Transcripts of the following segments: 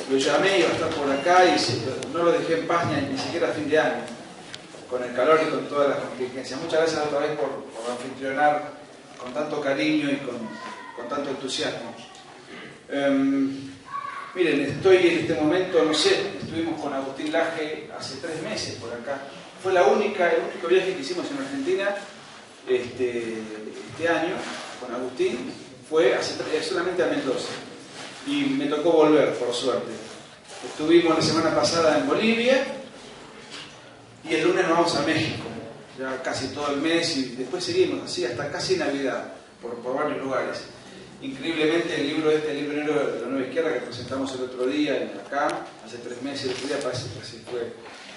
Lo llamé, iba a estar por acá y no lo dejé en paz ni siquiera a fin de año, con el calor y con todas las contingencias. Muchas gracias otra vez por anfitrionar con tanto cariño y con tanto entusiasmo. Miren, estoy en este momento, no sé, estuvimos con Agustín Laje hace 3 meses por acá. Fue el único viaje que hicimos en Argentina este año con Agustín, fue solamente a Mendoza. Y me tocó volver, por suerte. Estuvimos la semana pasada en Bolivia y el lunes nos vamos a México, ya casi todo el mes, y después seguimos así hasta casi Navidad, por varios lugares. Increíblemente el libro negro de la Nueva Izquierda que presentamos el otro día acá, hace 3 meses, el otro día fue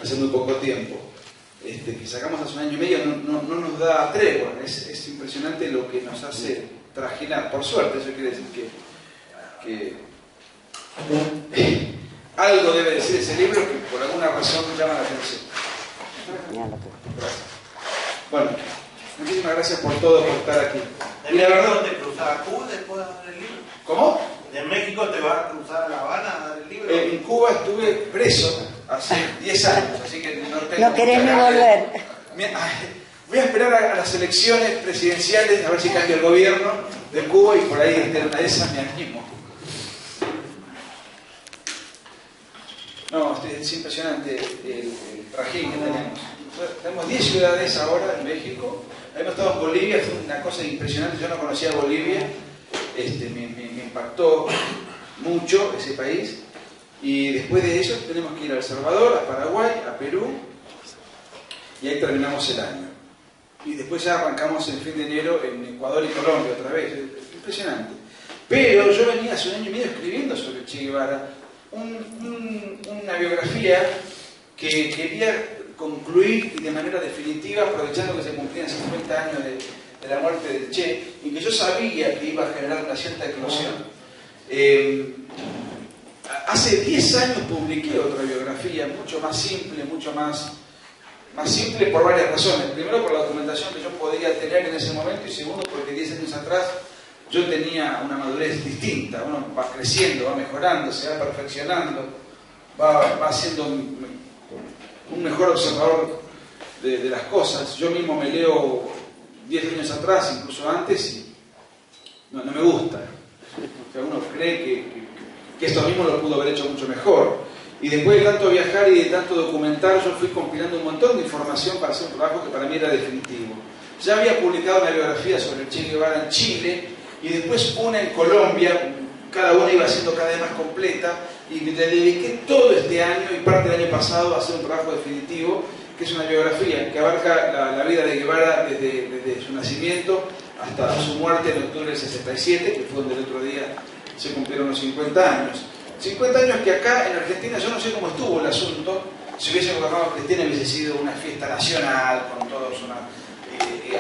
hace muy poco tiempo, que sacamos hace 1 año y medio, no nos da tregua. Es impresionante lo que nos hace trajinar, por suerte. Eso quiere decir que algo debe decir ese libro que por alguna razón llama la atención. Gracias. Bueno, muchísimas gracias por todo, por estar aquí. ¿De México te cruzar a Cuba después de dar el libro? ¿Cómo? ¿De México te vas a cruzar a La Habana a dar el libro? En Cuba estuve preso hace 10 años, así que no tengo... No querés ni volver. Voy a esperar a las elecciones presidenciales, a ver si cambia el gobierno de Cuba y por ahí en una de esas me animo. No, es impresionante el trajín que tenemos. Tenemos 10 ciudades ahora en México. Hemos estado en Bolivia, fue una cosa impresionante. Yo no conocía Bolivia, me impactó mucho ese país. Y después de eso tenemos que ir a El Salvador, a Paraguay, a Perú, y ahí terminamos el año. Y después ya arrancamos el fin de enero en Ecuador y Colombia otra vez. Impresionante. Pero yo venía hace 1 año y medio escribiendo sobre Che Guevara una biografía que quería concluir y de manera definitiva, aprovechando que se cumplían 50 años de la muerte del Che, y que yo sabía que iba a generar una cierta eclosión. Hace 10 años publiqué otra biografía, mucho más simple, más simple por varias razones. Primero, por la documentación que yo podía tener en ese momento, y segundo, porque 10 años atrás yo tenía una madurez distinta. Uno va creciendo, va mejorando, se va perfeccionando, va siendo un mejor observador de las cosas. Yo mismo me leo 10 años atrás, incluso antes, y no me gusta. O sea, uno cree que esto mismo lo pudo haber hecho mucho mejor. Y después de tanto viajar y de tanto documentar, yo fui compilando un montón de información para hacer un trabajo que para mí era definitivo. Ya había publicado una biografía sobre el Che Guevara en Chile, y después una en Colombia. Cada una iba siendo cada vez más completa, y me dediqué todo este año y parte del año pasado a hacer un trabajo definitivo, que es una biografía que abarca la vida de Guevara desde su nacimiento hasta su muerte en octubre del 67, que fue donde el otro día se cumplieron los 50 años. 50 años que acá en Argentina yo no sé cómo estuvo el asunto. Si hubiese gobernado Cristina hubiese sido una fiesta nacional con todas unas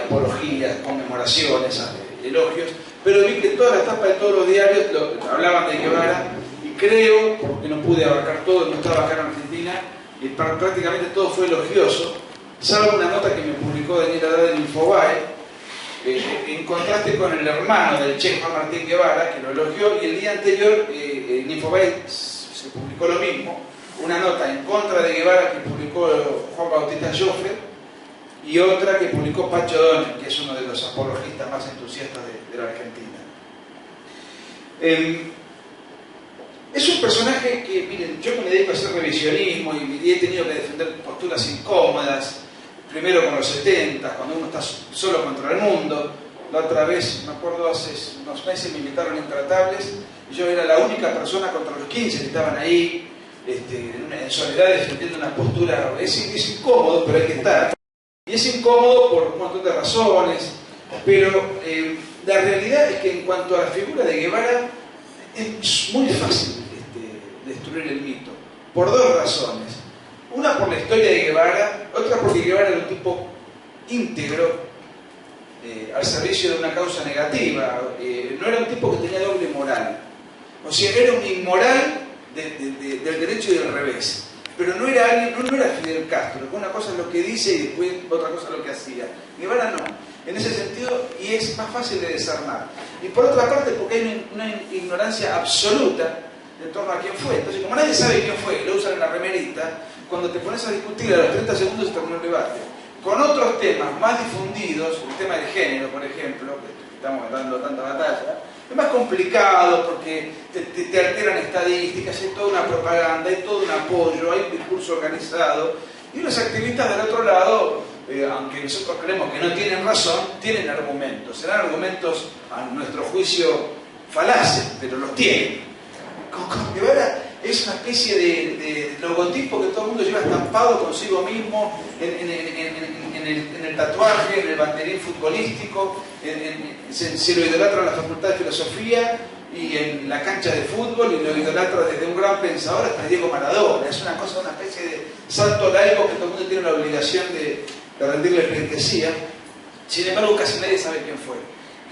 apologías, conmemoraciones, elogios, pero vi que todas las tapas de todos los diarios hablaban de Guevara, y creo, porque no pude abarcar todo, no estaba acá en Argentina, y prácticamente todo fue elogioso, salvo una nota que me publicó Daniel Haddad en Infobae, en contraste con el hermano del Che, Juan Martín Guevara, que lo elogió, y el día anterior en Infobae se publicó lo mismo, una nota en contra de Guevara que publicó Juan Bautista Joffre, y otra que publicó Pacho Donel, que es uno de los apologistas más entusiastas de la Argentina. Es un personaje que, miren, yo me dedico a hacer revisionismo y he tenido que defender posturas incómodas, primero con los 70, cuando uno está solo contra el mundo. La otra vez, me acuerdo, hace unos meses me invitaron a Intratables, y yo era la única persona contra los 15 que estaban ahí, en soledad, defendiendo una postura. Es incómodo, pero hay que estar. Y es incómodo por un montón de razones, pero la realidad es que en cuanto a la figura de Guevara, es muy fácil destruir el mito, por 2 razones. Una por la historia de Guevara, otra porque Guevara era un tipo íntegro, al servicio de una causa negativa. No era un tipo que tenía doble moral. O sea, era un inmoral del derecho y del revés. Pero no era Fidel Castro, que una cosa es lo que dice y después otra cosa es lo que hacía. Guevara no, en ese sentido, y es más fácil de desarmar. Y por otra parte, porque hay una ignorancia absoluta en torno a quién fue. Entonces, como nadie sabe quién fue, lo usan en la remerita, cuando te pones a discutir a los 30 segundos se terminó el debate. Con otros temas más difundidos, el tema del género, por ejemplo, que estamos dando tanta batalla, es más complicado porque te alteran estadísticas, hay toda una propaganda, hay todo un apoyo, hay un discurso organizado, y los activistas del otro lado, aunque nosotros creemos que no tienen razón, tienen argumentos. Serán argumentos, a nuestro juicio, falaces, pero los tienen. Con Guevara es una especie de logotipo que todo el mundo lleva estampado consigo mismo en el tatuaje, en el banderín futbolístico, se lo idolatra en la Facultad de Filosofía y en la cancha de fútbol, y lo idolatra desde un gran pensador hasta Diego Maradona. Es una cosa, una especie de santo laico que todo el mundo tiene la obligación de rendirle pleitesía. Sin embargo, casi nadie sabe quién fue.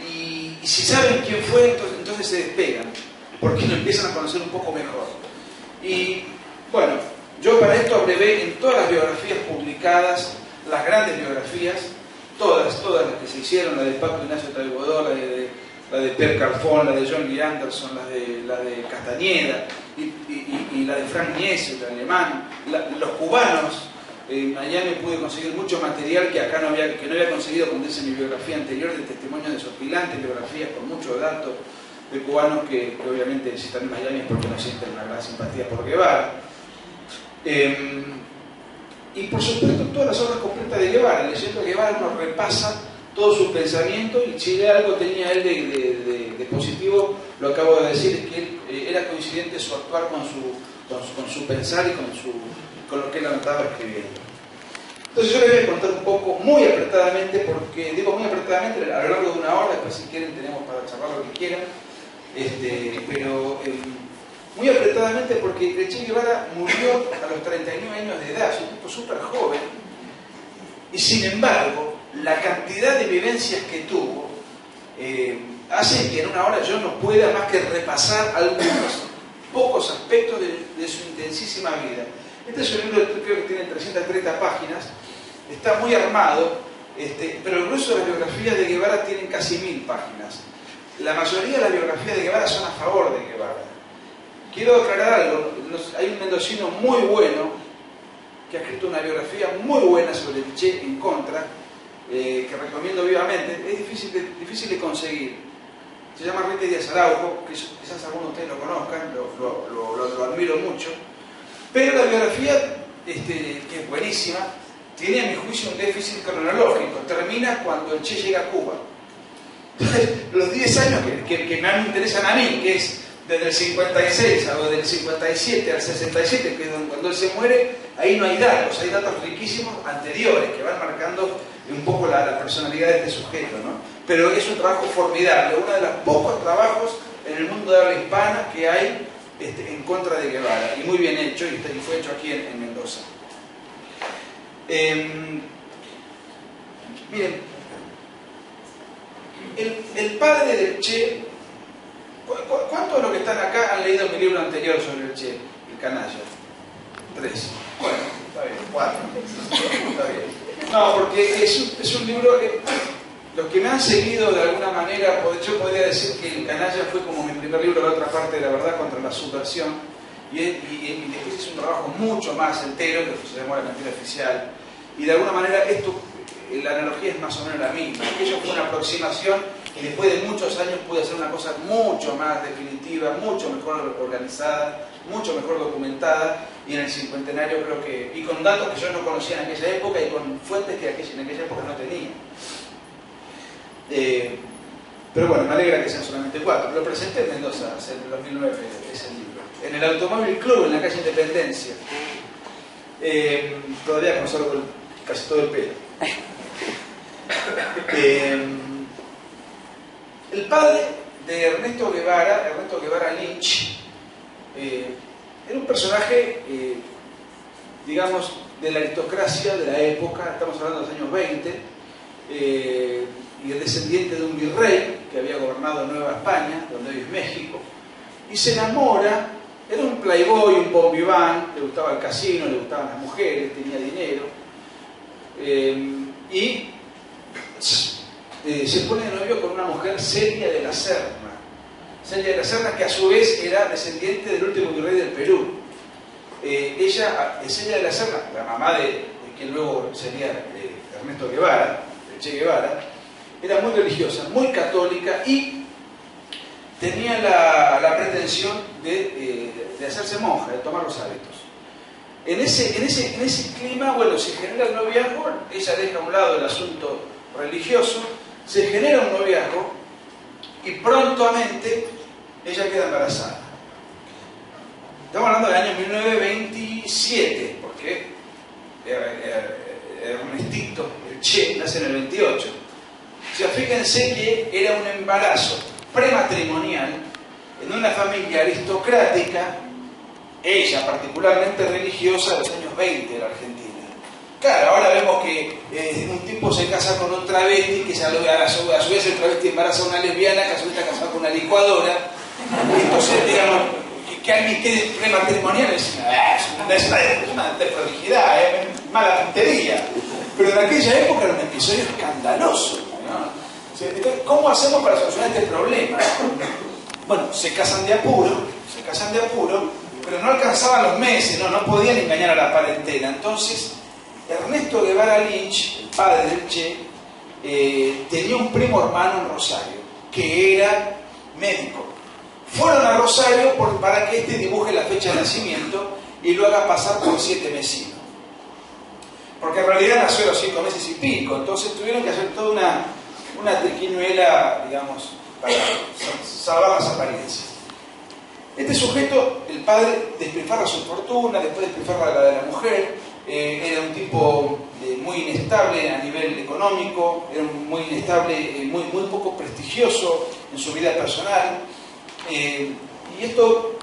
Y si saben quién fue, entonces se despegan, porque lo empiezan a conocer un poco mejor. Y bueno, yo para esto abrevé en todas las biografías publicadas, las grandes biografías, todas las que se hicieron, la de Paco Ignacio Taboador, la de Pierre Carfon, la de John Lee Anderson, la de Castañeda y la de Frank Nies, el alemán, los cubanos. En Miami pude conseguir mucho material que acá no había conseguido cuando hice mi biografía anterior, de testimonios desopilantes, biografías con muchos datos de cubanos que obviamente si están en Miami es porque no sienten una gran simpatía por Guevara. Y por supuesto todas las obras completas de Guevara. Leyendo a Guevara uno repasa todo su pensamiento, y si algo tenía él de positivo, lo acabo de decir, es que él, era coincidente su actuar con su pensar y con lo que él andaba escribiendo. Entonces yo les voy a contar un poco, muy apretadamente, porque digo muy apretadamente a lo largo de una hora, después si quieren tenemos para charlar lo que quieran, pero muy apretadamente porque el Che Guevara murió a los 39 años de edad, es un tipo súper joven, y sin embargo la cantidad de vivencias que tuvo hace que en una hora yo no pueda más que repasar algunos pocos aspectos de su intensísima vida. Este es un libro, creo que tiene 330 páginas, está muy armado, pero el grueso de las biografías de Guevara tienen casi 1000 páginas. La mayoría de las biografías de Guevara son a favor de Guevara. Quiero aclarar algo, hay un mendocino muy bueno que ha escrito una biografía muy buena sobre el Che en contra, que recomiendo vivamente. Es difícil de conseguir. Se llama Enrique Díaz Araujo, que quizás algunos de ustedes lo conozcan, lo admiro mucho. Pero la biografía, que es buenísima, tiene a mi juicio un déficit cronológico. Termina cuando el Che llega a Cuba. Entonces, los 10 años que más me interesan a mí, que es desde el 56 o del 57 al 67, que es cuando él se muere, ahí no hay datos riquísimos anteriores que van marcando un poco la personalidad de este sujeto, ¿no? Pero es un trabajo formidable, uno de los pocos trabajos en el mundo de habla hispana que hay en contra de Guevara, y muy bien hecho, y fue hecho aquí en Mendoza. Miren, el padre del Che, ¿cuántos de los que están acá han leído mi libro anterior sobre el Che, el canalla? 3. Bueno, está bien, 4. Está bien. No, porque es un libro que los que me han seguido de alguna manera, yo podría decir que el canalla fue como mi primer libro, La otra parte de la verdad contra la subversión, y después es un trabajo mucho más entero, que se llamó La mentira oficial, y de alguna manera la analogía es más o menos la misma. Aquello fue una aproximación y después de muchos años pude hacer una cosa mucho más definitiva, mucho mejor organizada, mucho mejor documentada, y en el cincuentenario creo que, y con datos que yo no conocía en aquella época y con fuentes que en aquella época no tenía. Pero bueno, me alegra que sean solamente 4. Lo presenté en Mendoza en el 2009, ese libro, en el Automóvil Club, en la calle Independencia. Todavía conservo casi todo el pelo. El padre de Ernesto Guevara Lynch, era un personaje, digamos, de la aristocracia de la época, estamos hablando de los años 20, y el descendiente de un virrey que había gobernado Nueva España, donde hoy es México, y se enamora. Era un playboy, un bon vivant, le gustaba el casino, le gustaban las mujeres, tenía dinero, y se pone de novio con una mujer seria de la Serna, Celia de la Serna, que a su vez era descendiente del último virrey del Perú. Celia de la Serna, la mamá de quien luego sería Ernesto Guevara, el Che Guevara, era muy religiosa, muy católica y tenía la pretensión de hacerse monja, de tomar los hábitos. En ese clima, bueno, se genera el noviazgo, ella deja a un lado el asunto religioso, se genera un noviazgo y prontamente ella queda embarazada. Estamos hablando del año 1927, porque Ernestito, el Che, nace en el 28. O sea, fíjense que era un embarazo prematrimonial en una familia aristocrática, ella particularmente religiosa, de los años 20 de la Argentina. Claro, ahora vemos que un tipo se casa con un travesti, que a su vez el travesti embaraza a una lesbiana, que a su vez está casado con una licuadora. Y entonces, digamos, que alguien quede prematrimonial es una desprolijidad, mala puntería. Pero en aquella época era un episodio escandaloso, ¿no? ¿Cómo hacemos para solucionar este problema? Bueno, se casan de apuro, pero no alcanzaban los meses, no podían engañar a la parentela. Entonces, Ernesto Guevara Lynch, el padre del Che, tenía un primo hermano en Rosario, que era médico. Fueron a Rosario para que este dibuje la fecha de nacimiento y lo haga pasar por 7 mesino. Porque en realidad nació a los 5 meses y pico, entonces tuvieron que hacer toda una triquiñuela, digamos, para salvar las apariencias. Este sujeto, el padre, despilfarra su fortuna, después despilfarra la de la mujer, era un tipo muy inestable a nivel económico, era muy inestable, muy poco prestigioso en su vida personal. Y esto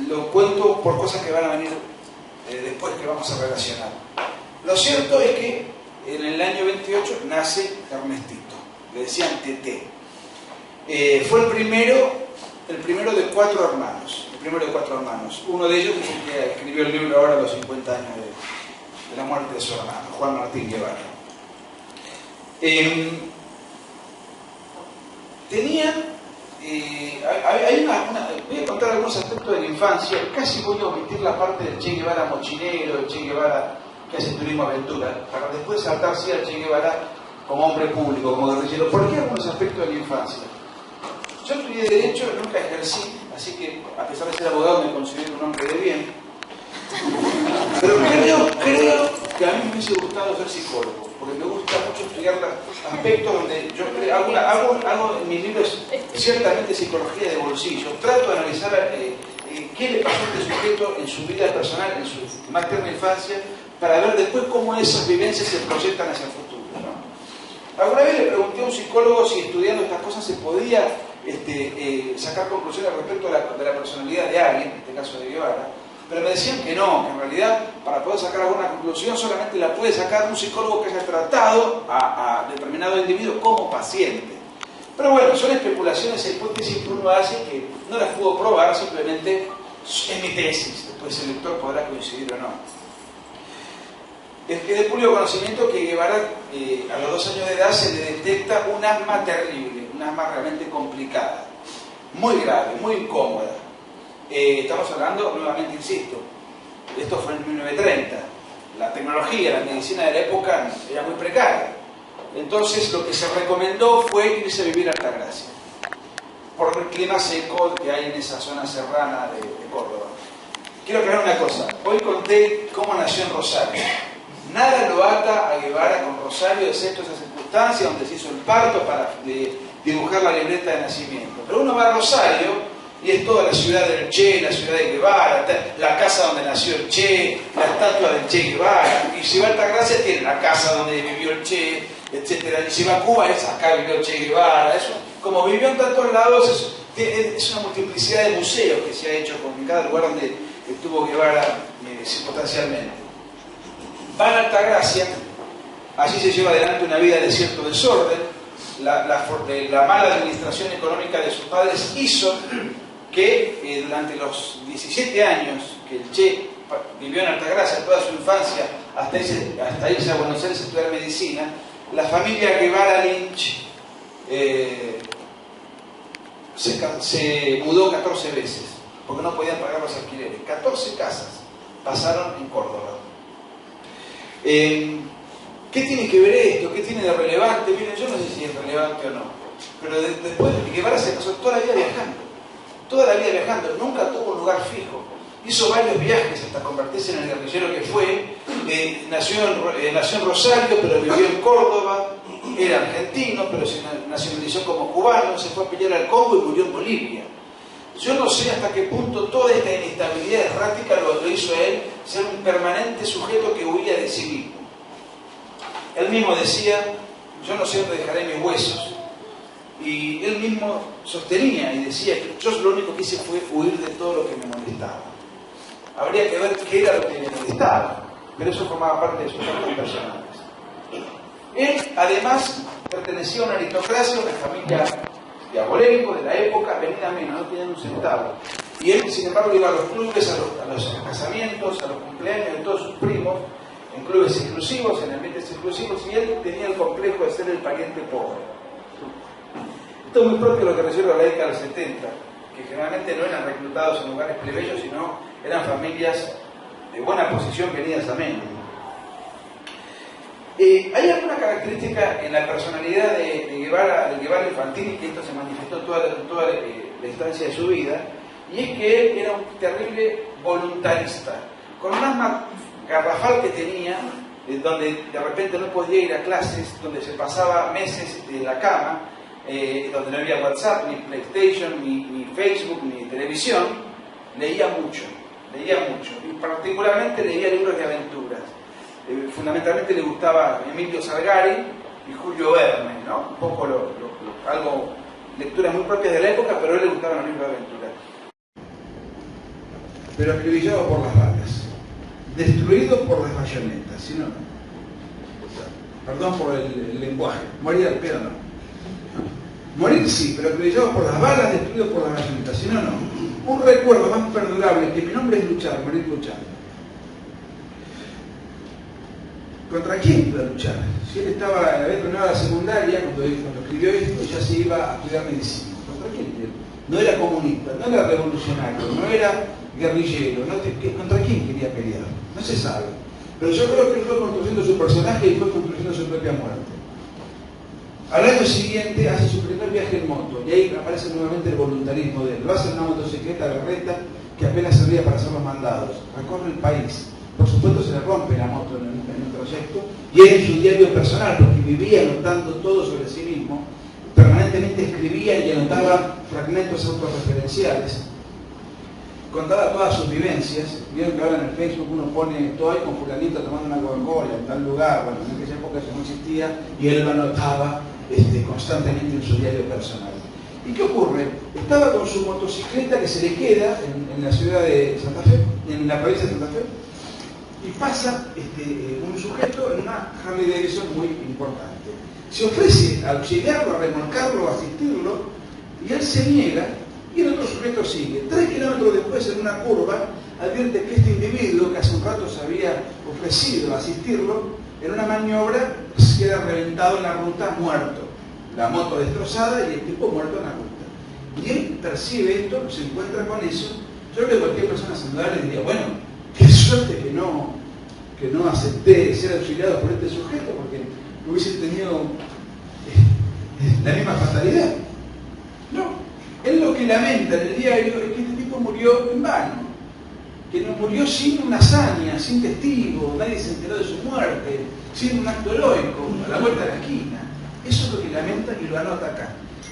lo cuento por cosas que van a venir después, que vamos a relacionar. Lo cierto es que en el año 28 nace Ernestito, le decían Teté. Fue el primero de 4 hermanos. Uno de ellos es el que escribió el libro ahora a los 50 años de la muerte de su hermano, Juan Martín Guevara. Voy a contar algunos aspectos de la infancia, casi voy a omitir la parte del Che Guevara mochinero, del Che Guevara que hace turismo aventura, para después saltar sí al Che Guevara como hombre público, como guerrillero. ¿Por qué algunos aspectos de la infancia? Yo estudié Derecho, nunca ejercí, así que a pesar de ser abogado me considero un hombre de bien. Pero creo que a mí me hubiese gustado ser psicólogo, porque me gusta mucho estudiar aspectos donde yo hago en mis libros ciertamente psicología de bolsillo. Trato de analizar qué le pasó a este sujeto en su vida personal, en su más tierna infancia, para ver después cómo esas vivencias se proyectan hacia el futuro, ¿no? Alguna vez le pregunté a un psicólogo si estudiando estas cosas se podía sacar conclusiones respecto de la personalidad de alguien, en este caso de Guevara, pero me decían que no, que en realidad para poder sacar alguna conclusión solamente la puede sacar un psicólogo que haya tratado a determinado individuo como paciente. Pero bueno, son especulaciones e hipótesis que uno hace que no las puedo probar, simplemente es mi tesis, después el lector podrá coincidir o no. Es de público conocimiento que Guevara a los 2 años de edad se le detecta un asma terrible, un asma realmente complicada, muy grave, muy incómoda. Estamos hablando, nuevamente insisto, esto fue en 1930, la tecnología, la medicina de la época era muy precaria. Entonces lo que se recomendó fue irse a vivir a Altagracia, por el clima seco que hay en esa zona serrana de Córdoba. Quiero aclarar una cosa, hoy conté cómo nació en Rosario. Nada lo ata a Guevara con Rosario, excepto esa circunstancia donde se hizo el parto para dibujar la libreta de nacimiento. Pero uno va a Rosario y es toda la ciudad del Che, la ciudad de Guevara, la casa donde nació el Che, la estatua del Che Guevara. Y si va a Altagracia tiene la casa donde vivió el Che, etc. Y si va a Cuba es acá vivió el Che Guevara. Eso, como vivió en tantos lados, es una multiplicidad de museos que se ha hecho con cada lugar donde estuvo Guevara circunstancialmente. Van a Altagracia, allí se lleva adelante una vida de cierto desorden. La mala administración económica de sus padres hizo que durante los 17 años que el Che vivió en Altagracia, toda su infancia, hasta irse a Buenos Aires a estudiar medicina, la familia Guevara Lynch se mudó 14 veces, porque no podían pagar los alquileres. 14 casas pasaron en Córdoba. ¿Qué tiene que ver esto? ¿Qué tiene de relevante? Miren, yo no sé si es relevante o no, pero después de Guevara se pasó toda la vida viajando, nunca tuvo un lugar fijo. Hizo varios viajes hasta convertirse en el guerrillero que fue. Nació en Rosario, pero vivió en Córdoba. Era argentino, pero se nacionalizó como cubano. Se fue a pelear al Congo y murió en Bolivia. Yo no sé hasta qué punto toda esta inestabilidad errática lo hizo a él ser un permanente sujeto que huía de sí mismo. Él mismo decía: yo no sé dónde dejaré mis huesos. Y él mismo sostenía y decía que yo lo único que hice fue huir de todo lo que me molestaba. Habría que ver qué era lo que le molestaba, pero eso formaba parte de sus actos personales. Él, además, pertenecía a una aristocracia, una familia de abolengo de la época, venida menos, no tenían un centavo. Y él, sin embargo, iba a los clubes, a los casamientos, a los cumpleaños de todos sus primos, en clubes exclusivos, en ambientes exclusivos, y él tenía el complejo de ser el pariente pobre. Esto es muy propio de lo que refiere a la década de los 70, que generalmente no eran reclutados en lugares plebeyos, sino eran familias de buena posición venidas a menos. Hay alguna característica en la personalidad de Guevara Infantini, que esto se manifestó toda la instancia de su vida, y es que él era un terrible voluntarista, con un alma garrafal que tenía, donde de repente no podía ir a clases, donde se pasaba meses en la cama, donde no había WhatsApp, ni PlayStation, ni Facebook, ni televisión. Leía mucho, y particularmente leía libros de aventuras. Fundamentalmente le gustaba Emilio Salgari y Julio Verne, ¿no? Un poco algo, lecturas muy propias de la época, pero a él le gustaban los libros de aventuras. Pero acribillado por las balas, destruido por las bayonetas, si no, no. Perdón por el lenguaje, morir al pedo no. Morir sí, pero acribillado por las balas, destruido por las bayonetas, si no, no. Un recuerdo más perdurable que mi nombre es luchar, morir luchando. ¿Contra quién iba a luchar? Si él había terminado la secundaria, cuando escribió esto, ya se iba a estudiar medicina. ¿Contra quién? No era comunista, no era revolucionario, no era guerrillero. ¿Contra quién quería pelear? No se sabe. Pero yo creo que él fue construyendo su personaje y fue construyendo su propia muerte. Al año siguiente hace su primer viaje en moto, y ahí aparece nuevamente el voluntarismo de él. Lo hace en una motocicleta berreta que apenas servía para hacer los mandados. Recorre el país. Por supuesto se le rompe la moto en el trayecto, y él en su diario personal, porque vivía anotando todo sobre sí mismo, permanentemente escribía y anotaba fragmentos autorreferenciales, contaba todas sus vivencias. Vieron que ahora en el Facebook uno pone todo ahí con fulanito tomando una Coca-Cola en tal lugar. Bueno, en aquella época eso no existía, y él lo anotaba constantemente en su diario personal. ¿Y qué ocurre? Estaba con su motocicleta que se le queda en la ciudad de Santa Fe, en la provincia de Santa Fe, y pasa un sujeto en una Harley Davidson muy importante. Se ofrece a auxiliarlo, a remolcarlo, a asistirlo, y él se niega, y el otro sujeto sigue. 3 kilómetros después, en una curva, advierte que este individuo, que hace un rato se había ofrecido a asistirlo, en una maniobra queda reventado en la ruta, muerto. La moto destrozada y el tipo muerto en la ruta. Y él percibe esto, se encuentra con eso. Yo creo que cualquier persona saludable diría: bueno, qué suerte que no acepté ser auxiliado por este sujeto, porque hubiese tenido la misma fatalidad. No, él lo que lamenta en el diario es que este tipo murió en vano, que no murió sin una hazaña, sin testigo, nadie se enteró de su muerte, sin un acto heroico, a la vuelta de la esquina. Eso es lo que lamenta y lo anota acá.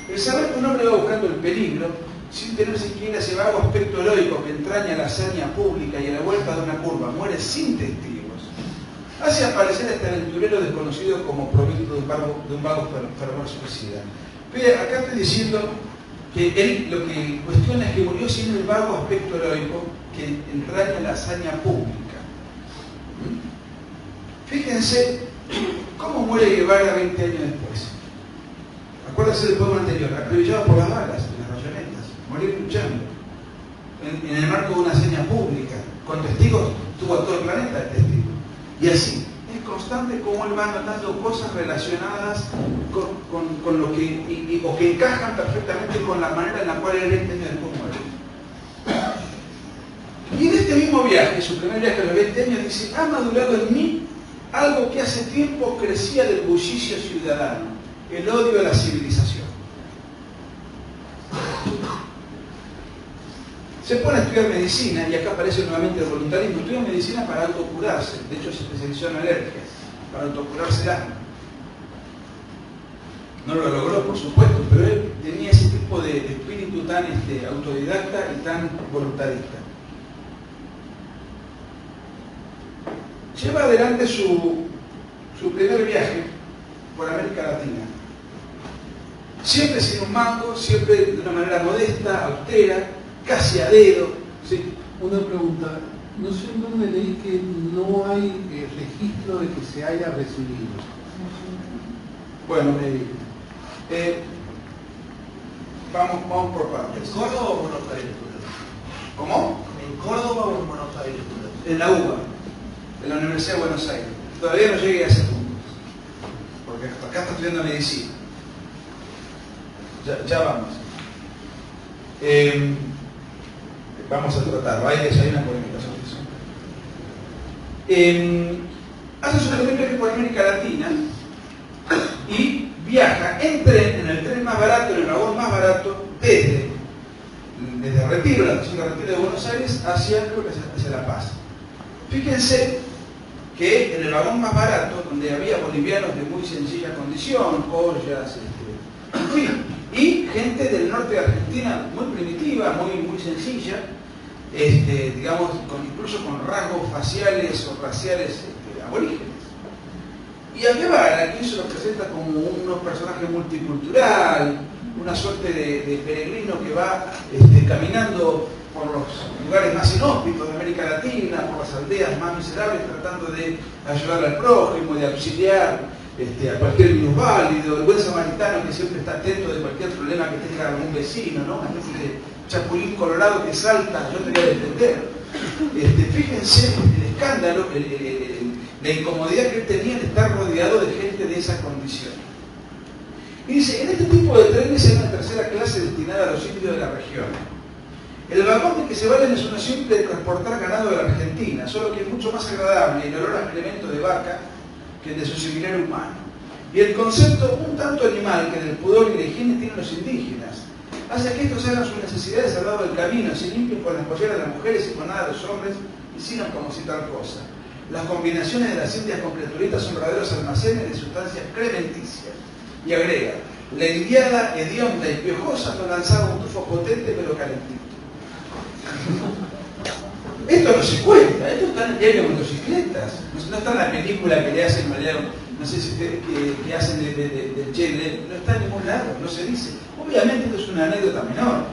El saber que un hombre va buscando el peligro, sin tener siquiera ese vago aspecto heroico que entraña la hazaña pública, y a la vuelta de una curva muere sin testigos, hace aparecer a este aventurero desconocido como provisto de un vago fervor suicida. Pero acá estoy diciendo que él lo que cuestiona es que murió sin el vago aspecto heroico que entraña la hazaña pública. Fíjense cómo muere Guevara 20 años después. Acuérdense del poema anterior: acribillado por las balas, las bayonetas, morir luchando, en el marco de una hazaña pública, con testigos. Tuvo a todo el planeta de testigos. Y así, es constante cómo él va anotando cosas relacionadas con con lo que, o que encajan perfectamente con la manera en la cual él entendía el mundo. Y en este mismo viaje, su primer viaje a los 20 años, dice: ha madurado en mí algo que hace tiempo crecía del bullicio ciudadano, el odio a la civilización. Se pone a estudiar medicina, y acá aparece nuevamente el voluntarismo. Estudia medicina para autocurarse, de hecho se especializó en alergias, para autocurarse el asma. No lo logró, por supuesto, pero él tenía ese tipo de espíritu tan autodidacta y tan voluntarista. Lleva adelante su primer viaje por América Latina. Siempre sin un mango, siempre de una manera modesta, austera, casi a dedo. Sí. Una pregunta. No sé en dónde leí que no hay registro de que se haya recibido. Bueno, vamos por partes. ¿En Córdoba o en Buenos Aires? ¿Cómo? ¿En Córdoba o en Buenos Aires? En la UBA, en la Universidad de Buenos Aires. Todavía no llegué a ese punto, porque acá está estudiando medicina. Ya vamos. Vamos a tratar, hay una polémica sobre eso. Hace su primer viaje por América Latina y viaja en tren, en el tren más barato, en el vagón más barato, desde Retiro, la estación de Retiro de Buenos Aires, hacia La Paz. Fíjense que en el vagón más barato, donde había bolivianos de muy sencilla condición, ollas, en fin, y gente del norte de Argentina muy primitiva, muy sencilla, digamos, incluso con rasgos faciales o raciales aborígenes. Y a Guevara, aquí se lo presenta como un personaje multicultural, una suerte de peregrino que va caminando por los lugares más inhóspitos de América Latina, por las aldeas más miserables, tratando de ayudar al prójimo, de auxiliar a cualquier minusválido, el buen samaritano que siempre está atento de cualquier problema que tenga algún vecino, ¿no? Una especie de chapulín colorado que salta, yo te voy a defender. Fíjense el escándalo, la incomodidad que él tenía de estar rodeado de gente de esa condición. Y dice: en este tipo de trenes hay una tercera clase destinada a los indios de la región. El vagón de que se valen es una simple de transportar ganado de la Argentina, solo que es mucho más agradable el olor a excremento de vaca que el de su similar humano. Y el concepto un tanto animal que del pudor y la higiene tienen los indígenas hace que estos hagan sus necesidades al lado del camino, se limpien con las polleras de las mujeres y con nada de los hombres, y sigan como si tal cosa. Las combinaciones de las indias con criaturitas son verdaderos almacenes de sustancias crementicias. Y agrega: la indiada, hedionda y piojosa no lanzaba un tufo potente pero calentito. Esto no se cuenta, esto está en el diario Motocicletas, no está en la película que le hacen, no sé si que hacen del Che, no está en ningún lado, no se dice. Obviamente esto es una anécdota menor,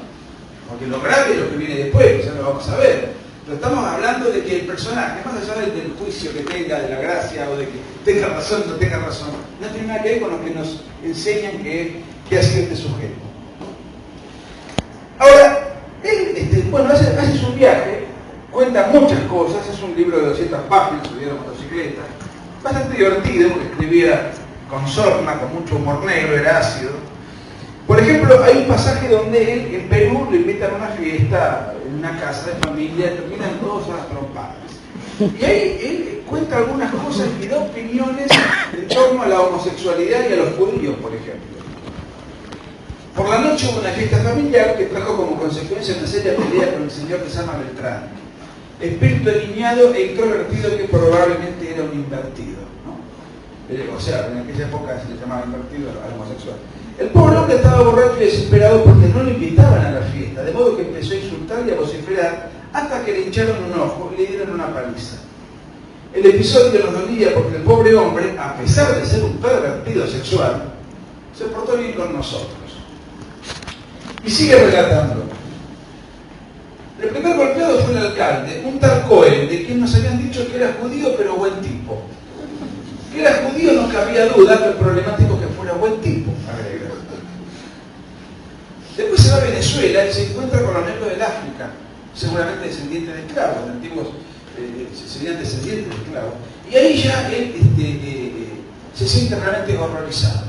porque lo grave es lo que viene después, ya lo vamos a ver. Pero estamos hablando de que el personaje, más allá del juicio que tenga, de la gracia, o de que tenga razón o no tenga razón, no tiene nada que ver con lo que nos enseñan que hace este sujeto. Ahora, él hace su viaje, cuenta muchas cosas, es un libro de 200 páginas, subieron Motocicleta, bastante divertido, porque escribía con sorna, con mucho humor negro, era ácido. Por ejemplo, hay un pasaje donde él, en Perú, lo invitan a una fiesta, en una casa de familia, terminan todos a las trompadas. Y ahí él cuenta algunas cosas y da opiniones en torno a la homosexualidad y a los judíos, por ejemplo. Por la noche hubo una fiesta familiar que trajo como consecuencia una seria pelea con el señor de Sama Beltrán. Espíritu alineado e introvertido que probablemente era un invertido, ¿no? O sea, en aquella época se le llamaba invertido al homosexual. El pobre hombre estaba borracho y desesperado porque no lo invitaban a la fiesta, de modo que empezó a insultar y a vociferar hasta que le hincharon un ojo y le dieron una paliza. El episodio nos dolía porque el pobre hombre, a pesar de ser un pervertido sexual, se portó bien con nosotros. Y sigue relatando. El primer golpeado fue el alcalde, un tal Cohen, de quien nos habían dicho que era judío pero buen tipo. Que era judío no cabía duda, pero problemático que fuera buen tipo, agrega. Después se va a Venezuela y se encuentra con los negros del África, seguramente descendientes de esclavos, de antiguos, serían descendientes de esclavos. Y ahí ya él se siente realmente horrorizado.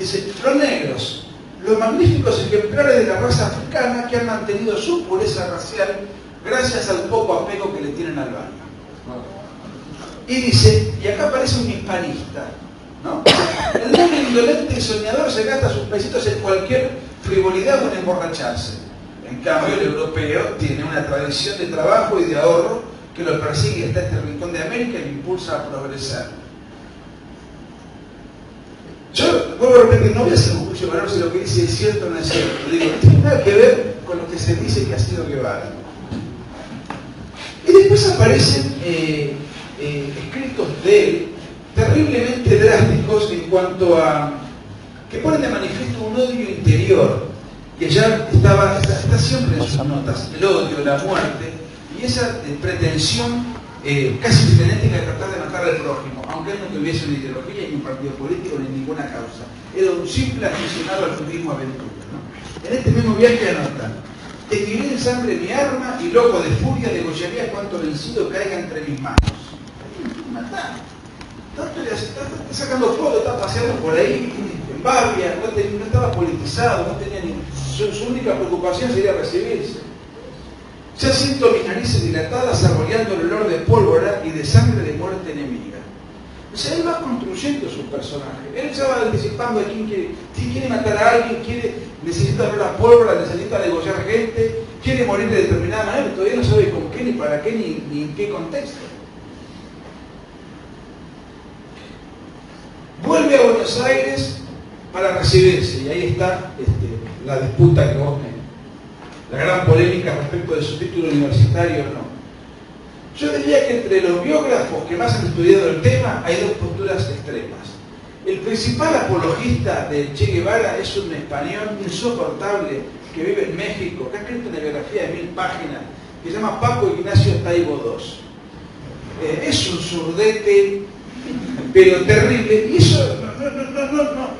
Dice, los negros, los magníficos ejemplares de la raza africana que han mantenido su pureza racial gracias al poco apego que le tienen al baño. Y dice, y acá aparece un hispanista, ¿no? El negro indolente y soñador se gasta sus pesitos en cualquier frivolidad o en emborracharse. En cambio, el europeo tiene una tradición de trabajo y de ahorro que lo persigue hasta este rincón de América y lo impulsa a progresar. Yo, vuelvo a repetir, no voy a hacer un juicio de valor si lo que dice es cierto o no es cierto. Digo, no tiene nada que ver con lo que se dice que ha sido Guevara. Y después aparecen escritos de él terriblemente drásticos en cuanto a que ponen de manifiesto un odio interior que ya está siempre en sus notas, el odio, la muerte y esa pretensión casi frenética de tratar de matar al prójimo, aunque él no tuviese una ideología, ni un partido político, ni ninguna causa. Era un simple aficionado al turismo aventura, ¿no? En este mismo viaje anotan: escribiré en sangre mi arma y loco de furia degollaría cuanto vencido caiga entre mis manos. Matá. Está sacando fotos, está paseando por ahí en Bavia, no estaba politizado, no tenía ni... Su única preocupación sería recibirse. Ya siento mis narices dilatadas arrollando el olor de pólvora y de sangre de muerte enemiga. O sea, él va construyendo su personaje. Él ya va anticipando a quién quiere matar a alguien, necesita ver la pólvora, necesita degollar gente, quiere morir de determinada manera, pero todavía no sabe con qué, ni para qué, ni en qué contexto. Vuelve a Buenos Aires para recibirse, y ahí está la disputa que vos la gran polémica respecto de su título universitario o no. Yo diría que entre los biógrafos que más han estudiado el tema hay dos posturas extremas. El principal apologista de Che Guevara es un español insoportable que vive en México, que ha escrito una biografía de 1000 páginas, que se llama Paco Ignacio Taibo II. Es un zurdete, pero terrible, y eso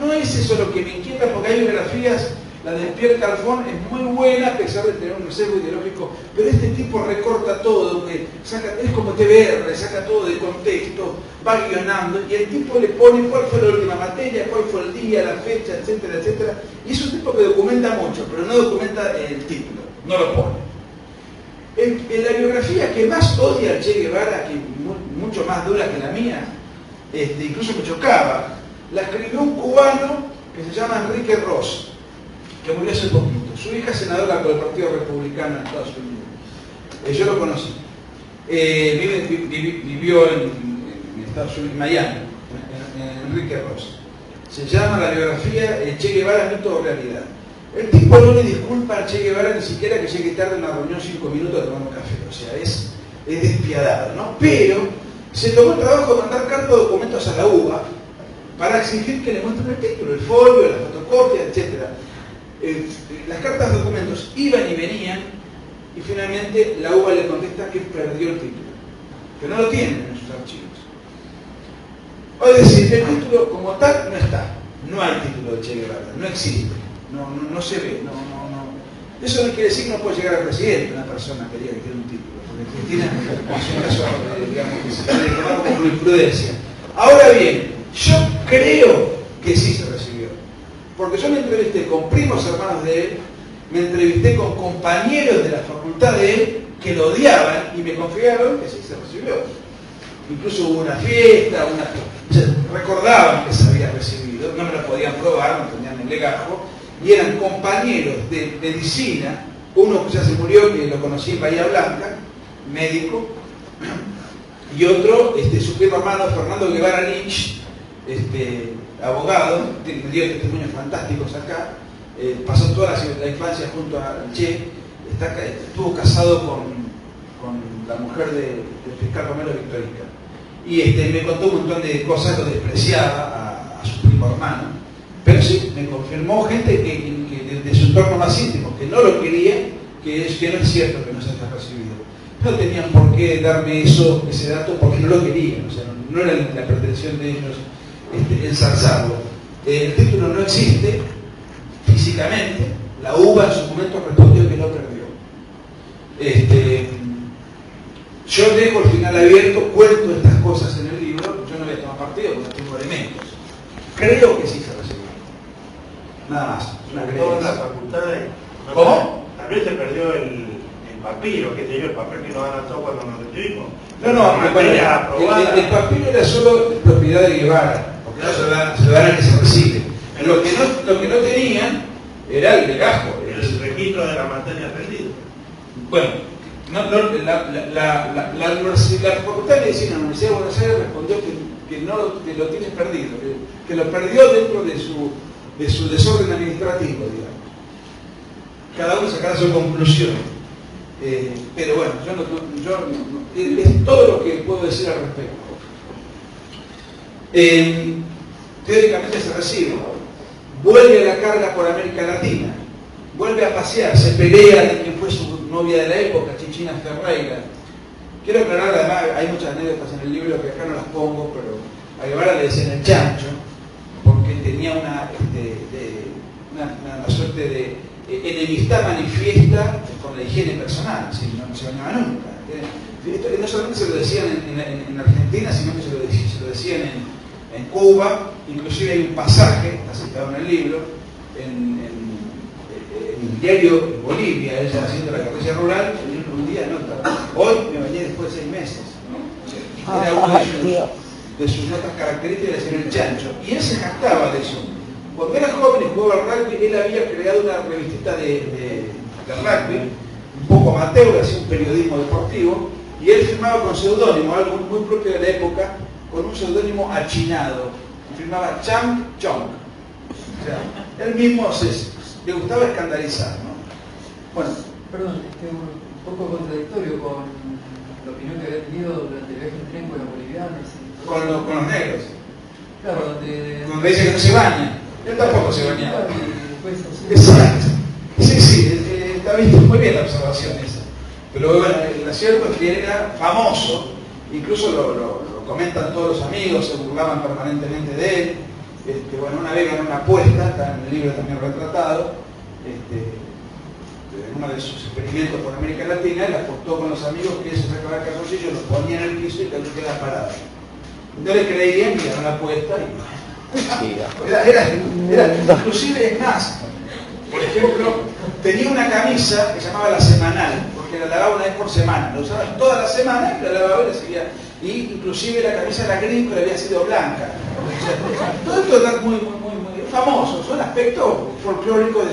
no es eso lo que me inquieta, porque hay biografías. La de Pierre Calfón es muy buena a pesar de tener un sesgo ideológico, pero este tipo recorta todo, es como TBR, saca todo de contexto, va guionando, y el tipo le pone cuál fue la última materia, cuál fue el día, la fecha, etcétera, etcétera. Y es un tipo que documenta mucho, pero no documenta el título, no lo pone. En la biografía que más odia a Che Guevara, que mucho más dura que la mía, incluso me chocaba, la escribió un cubano que se llama Enrique Ross, que murió hace poquito. Su hija es senadora por el Partido Republicano en Estados Unidos. Yo lo conocí. Vivió en Estados Unidos, en Miami, en Enrique Ross. Se llama la biografía Che Guevara, mito o realidad. El tipo no le disculpa a Che Guevara ni siquiera que llegue tarde a una reunión 5 minutos a tomar un café. O sea, es despiadado, ¿no? Pero se tomó el trabajo de mandar cartas o documentos a la UBA para exigir que le muestren el título, el folio, la fotocopia, etc. Las cartas de documentos iban y venían, y finalmente la UBA le contesta que perdió el título, que no lo tienen en sus archivos. Es decir, el título como tal no está, no hay título de Che Guevara, no existe, no se ve, Eso no quiere decir que no puede llegar a presidente una persona que diga que tiene un título, porque tiene un caso, digamos, que se puede tomar como jurisprudencia. Ahora bien, yo creo que sí se recibió. Porque yo me entrevisté con primos hermanos de él, me entrevisté con compañeros de la facultad de él que lo odiaban y me confiaron que sí se recibió. Incluso hubo una fiesta, recordaban que se había recibido, no me lo podían probar, no tenían el legajo, y eran compañeros de medicina, uno que ya se murió, que lo conocí en Bahía Blanca, médico, y otro, su primo hermano Fernando Guevara Lynch, abogado, me dio testimonios fantásticos acá, pasó toda la infancia junto a Che, estuvo casado con la mujer del fiscal Romero Victorica, y me contó un montón de cosas, lo despreciaba a su primo hermano, pero sí, me confirmó gente que de su entorno más íntimo, que no lo quería, que no es cierto que no se haya recibido. No tenían por qué darme ese dato porque no lo querían, o sea, no era la pretensión de ellos ensalzarlo. El título no existe físicamente, la UBA en su momento respondió que lo perdió. Yo dejo el final abierto, cuento estas cosas en el libro, yo no voy a tomar partido porque no tengo elementos. Creo que sí se recibió. nada más, una Sobre todo en la creencia. facultad. ¿Cómo? Tal vez se perdió el papiro, qué sé yo, el papel que nos anotó cuando nos recibimos. No, La materia aprobada. el papiro era solo propiedad de Guevara, porque no se lo dan a que se recibe. Lo que no tenían era el legajo. El registro de la materia perdida. Bueno, la Facultad de Medicina de la Universidad de Buenos Aires respondió que lo tiene perdido, que lo perdió dentro de su desorden administrativo, digamos. Cada uno sacará su conclusión. Pero bueno, es todo lo que puedo decir al respecto. Teóricamente se recibe, vuelve a la carga por América Latina, vuelve a pasear, se pelea de quien fue su novia de la época, Chichina Ferreira. Quiero aclarar, además, hay muchas anécdotas en el libro que acá no las pongo, pero a Guevara le decían el chancho, porque tenía una suerte de enemistad manifiesta con la higiene personal, ¿sí? No se bañaba nunca. Esto no solamente se lo decían en Argentina, sino que se lo decían en Cuba. Inclusive hay un pasaje, está citado en el libro, en el diario en Bolivia, ella haciendo la carrera rural, un día nota, hoy me bañé después de 6 meses, ¿no? Era una de sus notas características, decir el chancho, y él se jactaba de eso. Cuando era joven y jugaba al rugby, él había creado una revistita de rugby, un poco amateur, hacía un periodismo deportivo, y él firmaba con seudónimo, algo muy propio de la época, con un seudónimo achinado, firmaba Chang Chong. O sea, él mismo le gustaba escandalizar, ¿no? Bueno. Perdón, un poco contradictorio con la opinión que había tenido durante el viaje en tren con los bolivianos. Con los negros. Claro, donde dice que no se baña. Él tampoco se bañaba. Exacto. Sí, está bien, muy bien la observación esa. Pero bueno, lo cierto es que era famoso, incluso lo comentan todos los amigos, se burlaban permanentemente de él. Bueno, una vez ganó una apuesta, está en el libro también retratado, en uno de sus experimentos por América Latina, él apostó con los amigos que se sacaba el calzoncillo, los ponía en el piso y que él quedaba parado. No le creían y ganó la apuesta. Inclusive es más, por ejemplo, tenía una camisa que se llamaba la semanal, porque la lavaba una vez por semana, la usaba toda la semana y la lavaba y la seguía. Y inclusive la camisa era gris, pero había sido blanca. O sea, todo esto es muy famoso, son aspectos folclóricos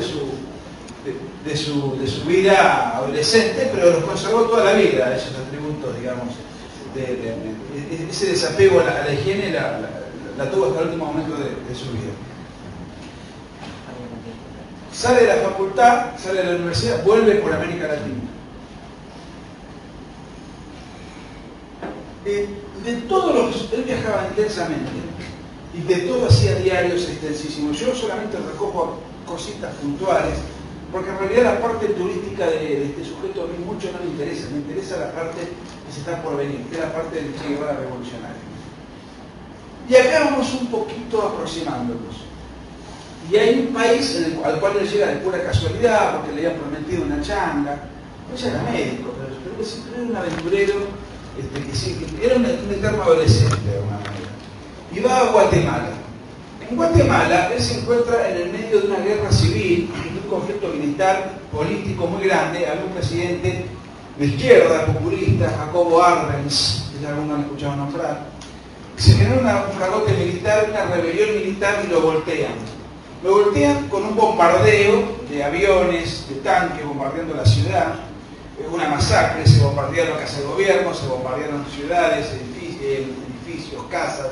de su vida adolescente, pero los conservó toda la vida, esos atributos, digamos, ese desapego a la higiene la tuvo hasta el último momento de su vida. Sale de la facultad, sale de la universidad, vuelve por América Latina. De todos los... Él viajaba intensamente y de todo hacía diarios extensísimos. Yo solamente recojo cositas puntuales, porque en realidad la parte turística de este sujeto a mí mucho no me interesa la parte que se está por venir, que es la parte del Che Guevara revolucionario. Y acá vamos un poquito aproximándonos. Y hay un país al cual él llega de pura casualidad, porque le habían prometido una changa. Ella era médico, pero era un aventurero, que era un eterno adolescente de alguna manera. Y va a Guatemala. En Guatemala él se encuentra en el medio de una guerra civil, de un conflicto militar, político muy grande. Había un presidente de izquierda, populista, Jacobo Arbenz, que ya algunos han escuchado nombrar. Se generó un fragote militar, una rebelión militar y lo voltean. Lo voltean con un bombardeo de aviones, de tanques bombardeando la ciudad, una masacre, se bombardearon casas de gobierno, se bombardearon ciudades, edificios, casas,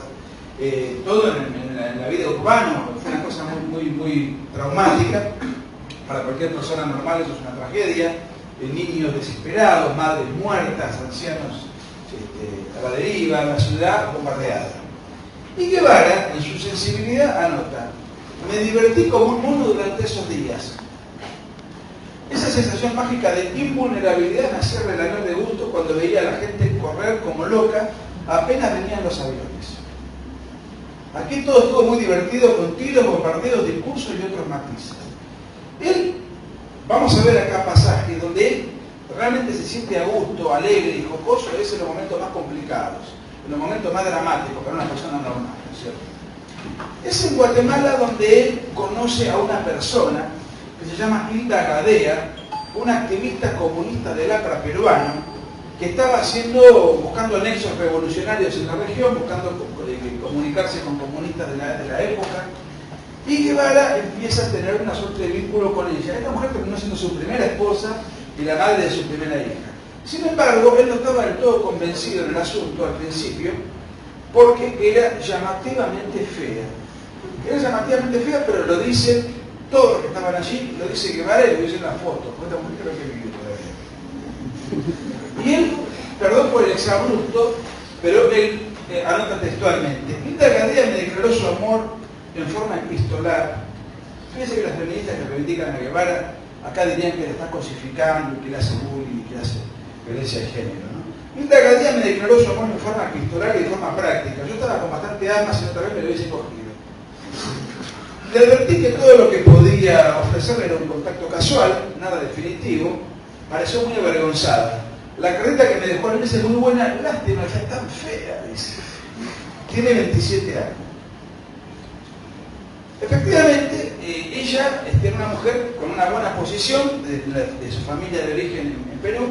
todo en la vida urbana. Fue una cosa muy traumática. Para cualquier persona normal eso es una tragedia. Niños desesperados, madres muertas, ancianos a la deriva, la ciudad bombardeada. Y Guevara, en su sensibilidad, anota: me divertí como un mono durante esos días. Esa sensación mágica de invulnerabilidad me hacía relajar de gusto cuando veía a la gente correr como loca apenas venían los aviones. Aquí todo estuvo muy divertido, con tiros, bombardeos, discursos y otros matices. Vamos a ver acá pasajes donde él realmente se siente a gusto, alegre y jocoso, es en los momentos más complicados, en los momentos más dramáticos para una persona normal, ¿no es cierto? Es en Guatemala donde él conoce a una persona que se llama Hilda Gadea, una activista comunista del APRA peruano, que estaba buscando nexos revolucionarios en la región, buscando comunicarse con comunistas de la época, y Guevara empieza a tener una suerte de vínculo con ella. Esta mujer terminó siendo su primera esposa y la madre de su primera hija. Sin embargo, él no estaba del todo convencido en el asunto al principio, porque era llamativamente fea. Era llamativamente fea, pero lo dicen todos los que estaban allí, lo dice Guevara y lo dice en la foto. Esta mujer creo que vivió todavía. Y él, perdón por el exabrupto, pero él anota textualmente: Hilda Gadea me declaró su amor en forma epistolar. Fíjense que las feministas que reivindican a Guevara acá dirían que la está cosificando, que le hace bullying, que hace violencia de género, ¿no? Hilda Gadea me declaró su amor en forma epistolar y de forma práctica. Yo estaba con bastante armas y otra vez me lo hubiese cogido. Le advertí que todo lo que podía ofrecerle era un contacto casual, nada definitivo. Pareció muy avergonzada. La carreta que me dejó en esa es muy buena, lástima, que es tan fea, dice. Tiene 27 años. Efectivamente, ella era una mujer con una buena posición de su familia de origen en Perú,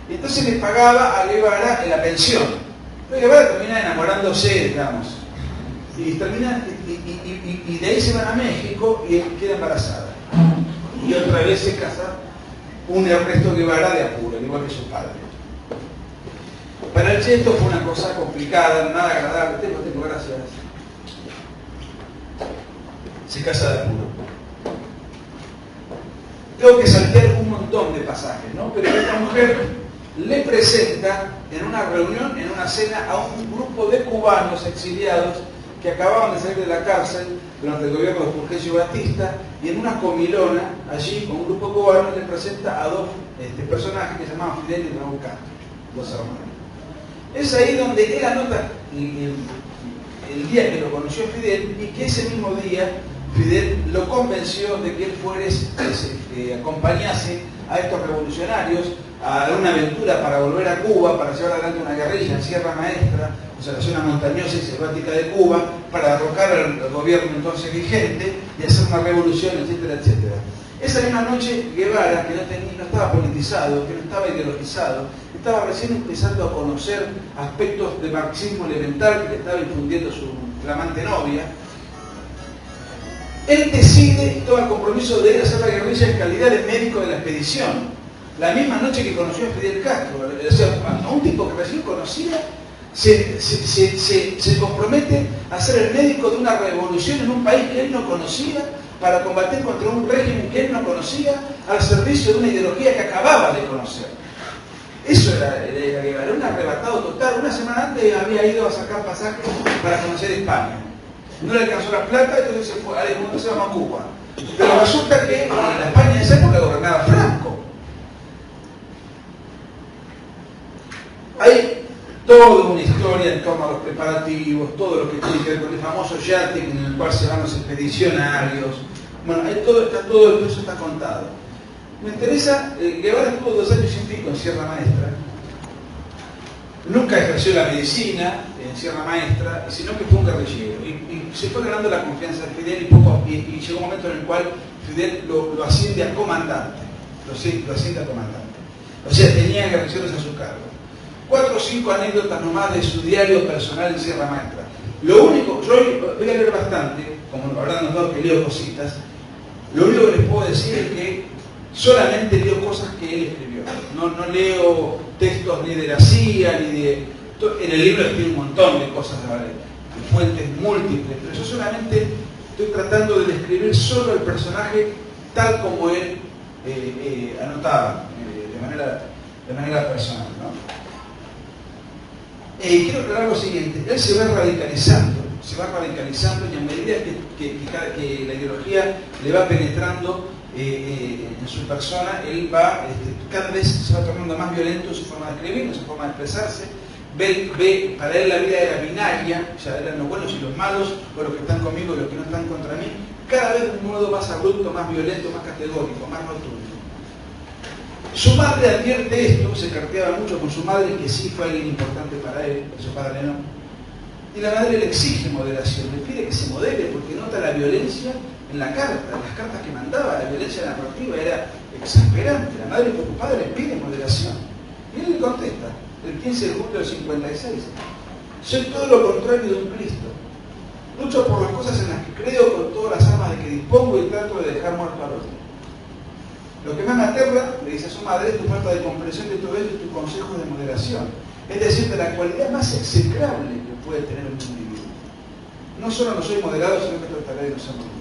y entonces le pagaba a Guevara la pensión. Pero Guevara termina enamorándose, digamos, y de ahí se van a México y queda embarazada. Y otra vez se casa un Ernesto Guevara de apuro, igual que su padre. Para el Cheto fue una cosa complicada, nada agradable. Tengo, gracias. Se casa de apuro. Tengo que saltear un montón de pasajes, ¿no? Pero esta mujer le presenta en una reunión, en una cena, a un grupo de cubanos exiliados que acababan de salir de la cárcel durante el gobierno de Fulgencio Batista, y en una comilona, allí, con un grupo cubano, le presenta a dos personajes que se llamaban Fidel y Raúl Castro, dos hermanos. Es ahí donde él anota el día que lo conoció Fidel, y que ese mismo día Fidel lo convenció de que él acompañase a estos revolucionarios a una aventura para volver a Cuba, para llevar adelante una guerrilla en Sierra Maestra, o sea, la zona montañosa y selvática de Cuba, para derrocar al gobierno entonces vigente y hacer una revolución, etcétera, etcétera. Esa misma noche, Guevara, que no estaba politizado, que no estaba ideologizado, estaba recién empezando a conocer aspectos de marxismo elemental que le estaba infundiendo su flamante novia. Él decide y toma el compromiso de ir a hacer la guerrilla en calidad de médico de la expedición. La misma noche que conoció a Fidel Castro, o sea, a un tipo que recién conocía, se compromete a ser el médico de una revolución en un país que él no conocía, para combatir contra un régimen que él no conocía, al servicio de una ideología que acababa de conocer. Eso era Guevara, un arrebatado total. Una semana antes había ido a sacar pasajes para conocer España. No le alcanzó la plata, entonces se fue, se llama Cuba. Pero resulta que en la España de esa época gobernaba Franco. Hay toda una historia en torno a los preparativos, todo lo que tiene que ver con el famoso yate en el cual se van los expedicionarios. Bueno, todo eso está contado. Me interesa, Guevara estuvo 2 años y pico en Sierra Maestra. Nunca ejerció la medicina en Sierra Maestra, sino que fue un guerrillero. Y se fue ganando la confianza de Fidel y llegó un momento en el cual Fidel lo asciende a comandante. Lo asciende a comandante. O sea, tenía guerrilleros a su cargo. 4 o 5 anécdotas nomás de su diario personal en Sierra Maestra. Lo único, yo voy a leer bastante, como habrán notado que leo cositas, lo único que les puedo decir es que solamente leo cosas que él escribió. No leo textos ni de la CIA, ni de... En el libro tiene un montón de cosas de fuentes múltiples, pero yo solamente estoy tratando de describir solo el personaje tal como él anotaba, de manera personal, ¿no? Quiero aclarar lo siguiente: él se va radicalizando y a medida que la ideología le va penetrando en su persona, él va, cada vez se va tornando más violento en su forma de escribir, en su forma de expresarse. Para él la vida era binaria, o sea, eran los buenos y los malos, o los que están conmigo y los que no están contra mí, cada vez de un modo más abrupto, más violento, más categórico, más rotundo. Su madre advierte esto, se carteaba mucho con su madre, que sí fue alguien importante para él, su padre no. Y la madre le exige moderación, le pide que se modere porque nota la violencia en la carta, en las cartas que mandaba, la violencia narrativa era exasperante. La madre preocupada le pide moderación. Y él le contesta, el 15 de julio del 56, soy todo lo contrario de un Cristo. Lucho por las cosas en las que creo con todas las armas de que dispongo y trato de dejar muerto al otro. Lo que más me aterra, le dice a su madre, es tu falta de comprensión de todo esto y tus consejos de moderación. Es decir, de la cualidad más execrable que puede tener un individuo. No solo no soy moderado, sino que trataré de no serlo nunca.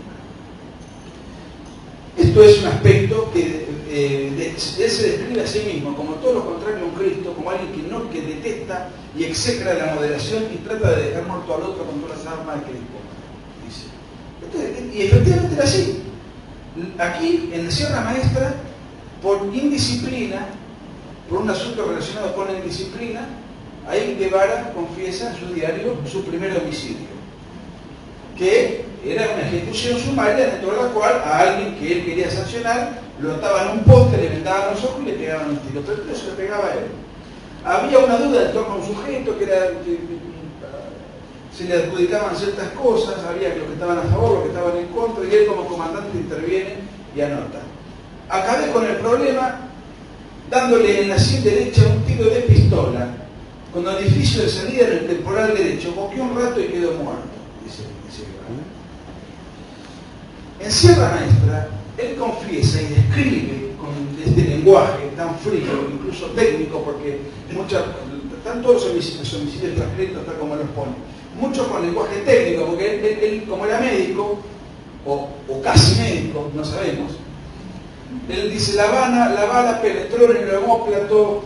Esto es un aspecto que él se describe a sí mismo como todo lo contrario a un Cristo, como alguien que detesta y execra la moderación y trata de dejar muerto al otro con todas las armas que dispone. Dice. Y efectivamente era así. Aquí, en la Sierra Maestra, por indisciplina, por un asunto relacionado con la indisciplina, ahí Guevara confiesa en su diario su primer homicidio, que era una ejecución sumaria dentro de la cual a alguien que él quería sancionar lo ataban a un poste, le vendaban los ojos y le pegaban un tiro, pero eso le pegaba a él. Había una duda en torno a un sujeto que se le adjudicaban ciertas cosas, había los que estaban a favor, los que estaban en contra, y él como comandante interviene y anota. Acabé con el problema dándole en la sien derecha un tiro de pistola, con orificio de salida en el temporal derecho, boqueó un rato y quedó muerto, dice Guevara. En Sierra Maestra, él confiesa y describe con este lenguaje tan frío, incluso técnico, porque están todos los homicidios transcritos tal como los pone, muchos con lenguaje técnico, porque él como era médico, o casi médico, no sabemos, él dice, la bala penetró en el omóplato,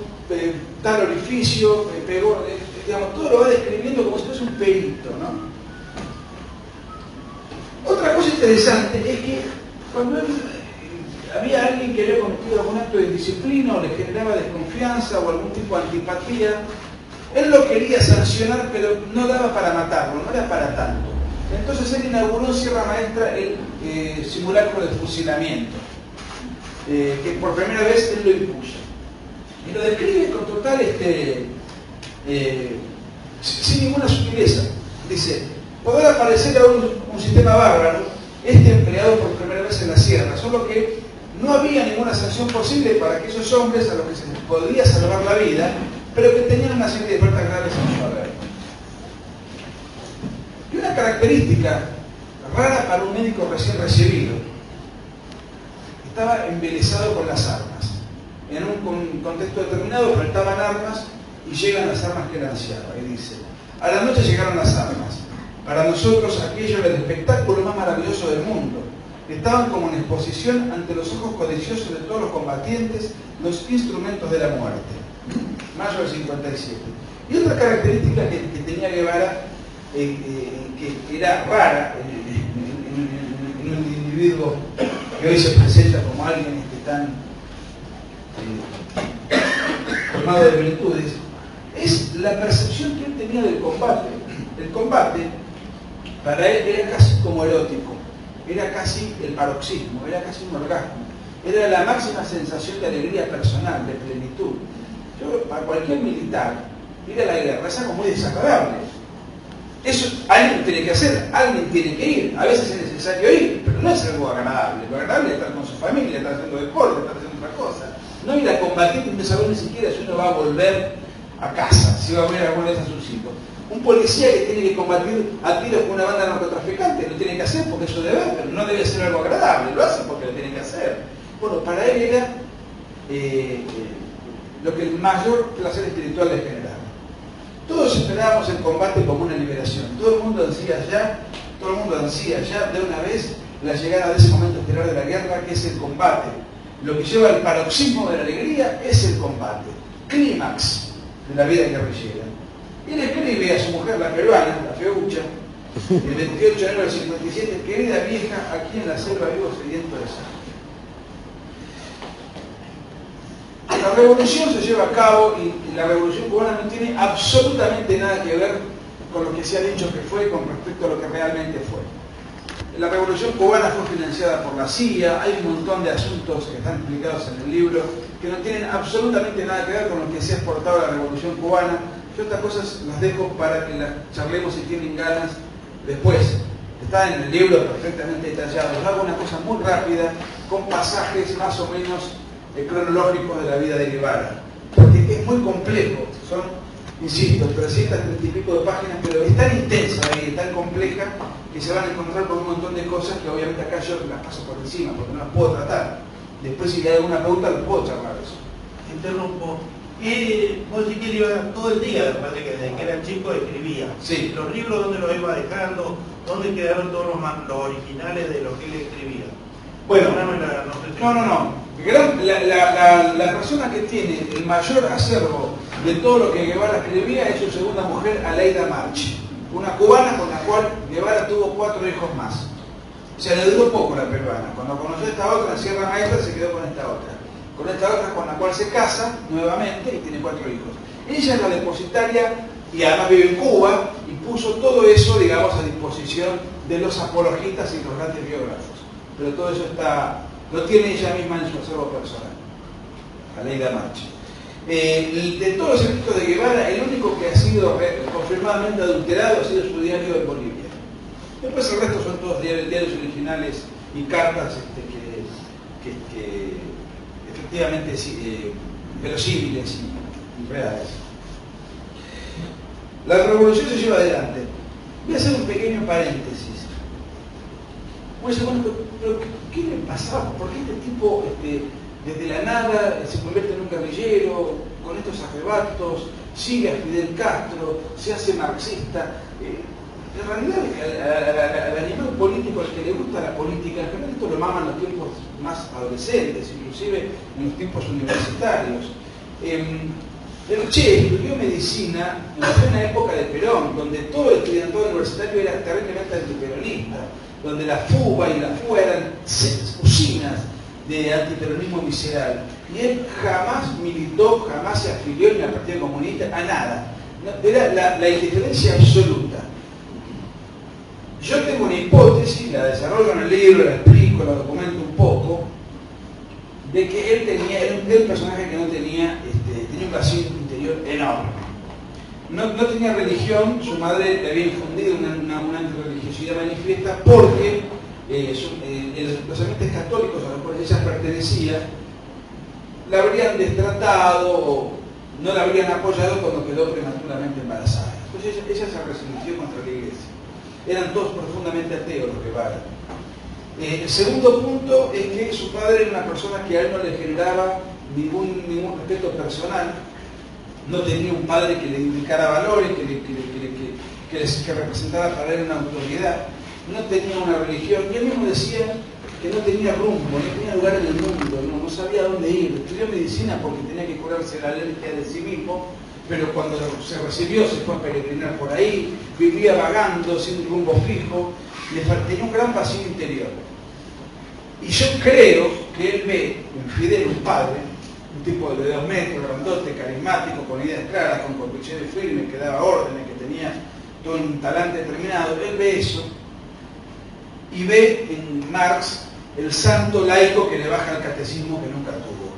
tal orificio, pegó, digamos, todo lo va describiendo como si fuese un perito, ¿no? Otra cosa interesante es que cuando había alguien que había cometido algún acto de indisciplina o le generaba desconfianza o algún tipo de antipatía, él lo quería sancionar, pero no daba para matarlo, no era para tanto. Entonces él inauguró en Sierra Maestra el simulacro de fusilamiento, que por primera vez él lo impuso. Y lo describe con total, sin ninguna sutileza. Dice, podrá parecer a un sistema bárbaro, empleado por primera vez en la sierra, solo que no había ninguna sanción posible para que esos hombres a los que se les podía salvar la vida, pero que tenían una serie de faltas graves en su haber. Y una característica rara para un médico recién recibido, estaba embelesado con las armas. En un contexto determinado faltaban armas y llegan las armas que él ansiaba. Y dice, a la noche llegaron las armas. Para nosotros aquello era el espectáculo más maravilloso del mundo. Estaban como en exposición ante los ojos codiciosos de todos los combatientes los instrumentos de la muerte. Mayo del 57. Y otra característica que tenía Guevara, que era rara en un individuo que hoy se presenta como alguien tan formado de virtudes, es la percepción que él tenía del combate. El combate para él era casi como erótico, era casi el paroxismo, era casi un orgasmo, era la máxima sensación de alegría personal, de plenitud. Para cualquier militar, ir a la guerra es algo muy desagradable. Eso alguien tiene que hacer, alguien tiene que ir, a veces es necesario ir, pero no es algo agradable. Lo agradable es estar con su familia, estar haciendo deporte, estar haciendo otra cosa. No ir a combatir y no saber ni siquiera si uno va a volver a casa, si va a ver alguna vez a sus hijos. Un policía que tiene que combatir a tiros con una banda narcotraficante lo tiene que hacer porque es su deber, pero no debe ser algo agradable, lo hace porque lo tiene que hacer. Bueno, para él era lo que el mayor placer espiritual le generaba. Todos esperábamos el combate como una liberación. Todo el mundo ansía ya de una vez la llegada de ese momento estelar de la guerra, que es el combate. Lo que lleva al paroxismo de la alegría es el combate, clímax de la vida guerrillera. Y le escribe a su mujer, la peruana, la feucha, el 28 de enero del 57, querida vieja, aquí en la selva vivo sediento de sangre. La revolución se lleva a cabo y la revolución cubana no tiene absolutamente nada que ver con lo que se ha dicho que fue con respecto a lo que realmente fue. La revolución cubana fue financiada por la CIA, hay un montón de asuntos que están explicados en el libro que no tienen absolutamente nada que ver con lo que se ha exportado a la revolución cubana, Yo estas cosas las dejo para que las charlemos si tienen ganas después. Está en el libro perfectamente detallado. Yo hago una cosa muy rápida, con pasajes más o menos cronológicos de la vida de Guevara, porque es muy complejo. Son, insisto, 330 y pico de páginas, pero es tan intensa y tan compleja que se van a encontrar con un montón de cosas que obviamente acá yo las paso por encima, porque no las puedo tratar. Después si hay alguna pregunta, lo puedo charlar eso. Interrumpo. Vos sí que ibas todo el día, después de que desde que era chico escribía. Sí. Los libros, ¿dónde los iba dejando? ¿Dónde quedaron todos los originales de lo que él escribía? Bueno, no. La persona que tiene el mayor acervo de todo lo que Guevara escribía es su segunda mujer, Aleida March, una cubana con la cual Guevara tuvo 4 hijos más. O sea, le duró poco la peruana. Cuando conoció a esta otra en Sierra Maestra, se quedó con esta otra. Con esta otra con la cual se casa nuevamente y tiene 4 hijos. Ella es la depositaria y además vive en Cuba y puso todo eso, digamos, a disposición de los apologistas y los grandes biógrafos. Pero todo eso lo tiene ella misma en su acervo personal, Aleida March. De todos los escritos de Guevara, el único que ha sido confirmadamente adulterado ha sido su diario en Bolivia. Después el resto son todos diarios originales y cartas que efectivamente verosímiles y reales. La revolución se lleva adelante. Voy a hacer un pequeño paréntesis. Voy a decir, bueno, pero ¿qué le pasaba? ¿Por qué este tipo desde la nada se convierte en un guerrillero, con estos arrebatos, sigue a Fidel Castro, se hace marxista? En realidad, al animal político, al que le gusta la política, en general esto lo maman los tiempos más adolescentes, inclusive en los tiempos universitarios. El Che estudió medicina en plena época de Perón, donde todo el estudiantado universitario era terriblemente antiperonista, donde la FUBA y la FUA eran usinas de antiperonismo visceral. Y él jamás militó, jamás se afilió ni al Partido Comunista, a nada. Era la indiferencia absoluta. Yo tengo una hipótesis, la desarrollo en el libro, la explico, la documento un poco, de que él era un personaje que no tenía un vacío interior enorme. No tenía religión, su madre le había infundido una antirreligiosidad manifiesta porque los ambientes católicos a los cuales ella pertenecía la habrían destratado o no la habrían apoyado cuando quedó prematuramente embarazada. Entonces ella se resintió contra la iglesia. Eran todos profundamente ateos los Guevara. El segundo punto es que su padre era una persona que a él no le generaba ningún respeto personal, no tenía un padre que le indicara valores, que representara para él una autoridad, no tenía una religión, y él mismo decía que no tenía rumbo, no tenía lugar en el mundo, no sabía dónde ir. Estudió medicina porque tenía que curarse la alergia de sí mismo, pero cuando se recibió se fue a peregrinar por ahí, vivía vagando sin rumbo fijo, tenía un gran vacío interior. Y yo creo que él ve en Fidel un padre, un tipo de 2 metros, grandote, carismático, con ideas claras, con convicciones firmes, que daba órdenes, que tenía todo un talante determinado. Él ve eso y ve en Marx el santo laico que le baja el catecismo que nunca tuvo.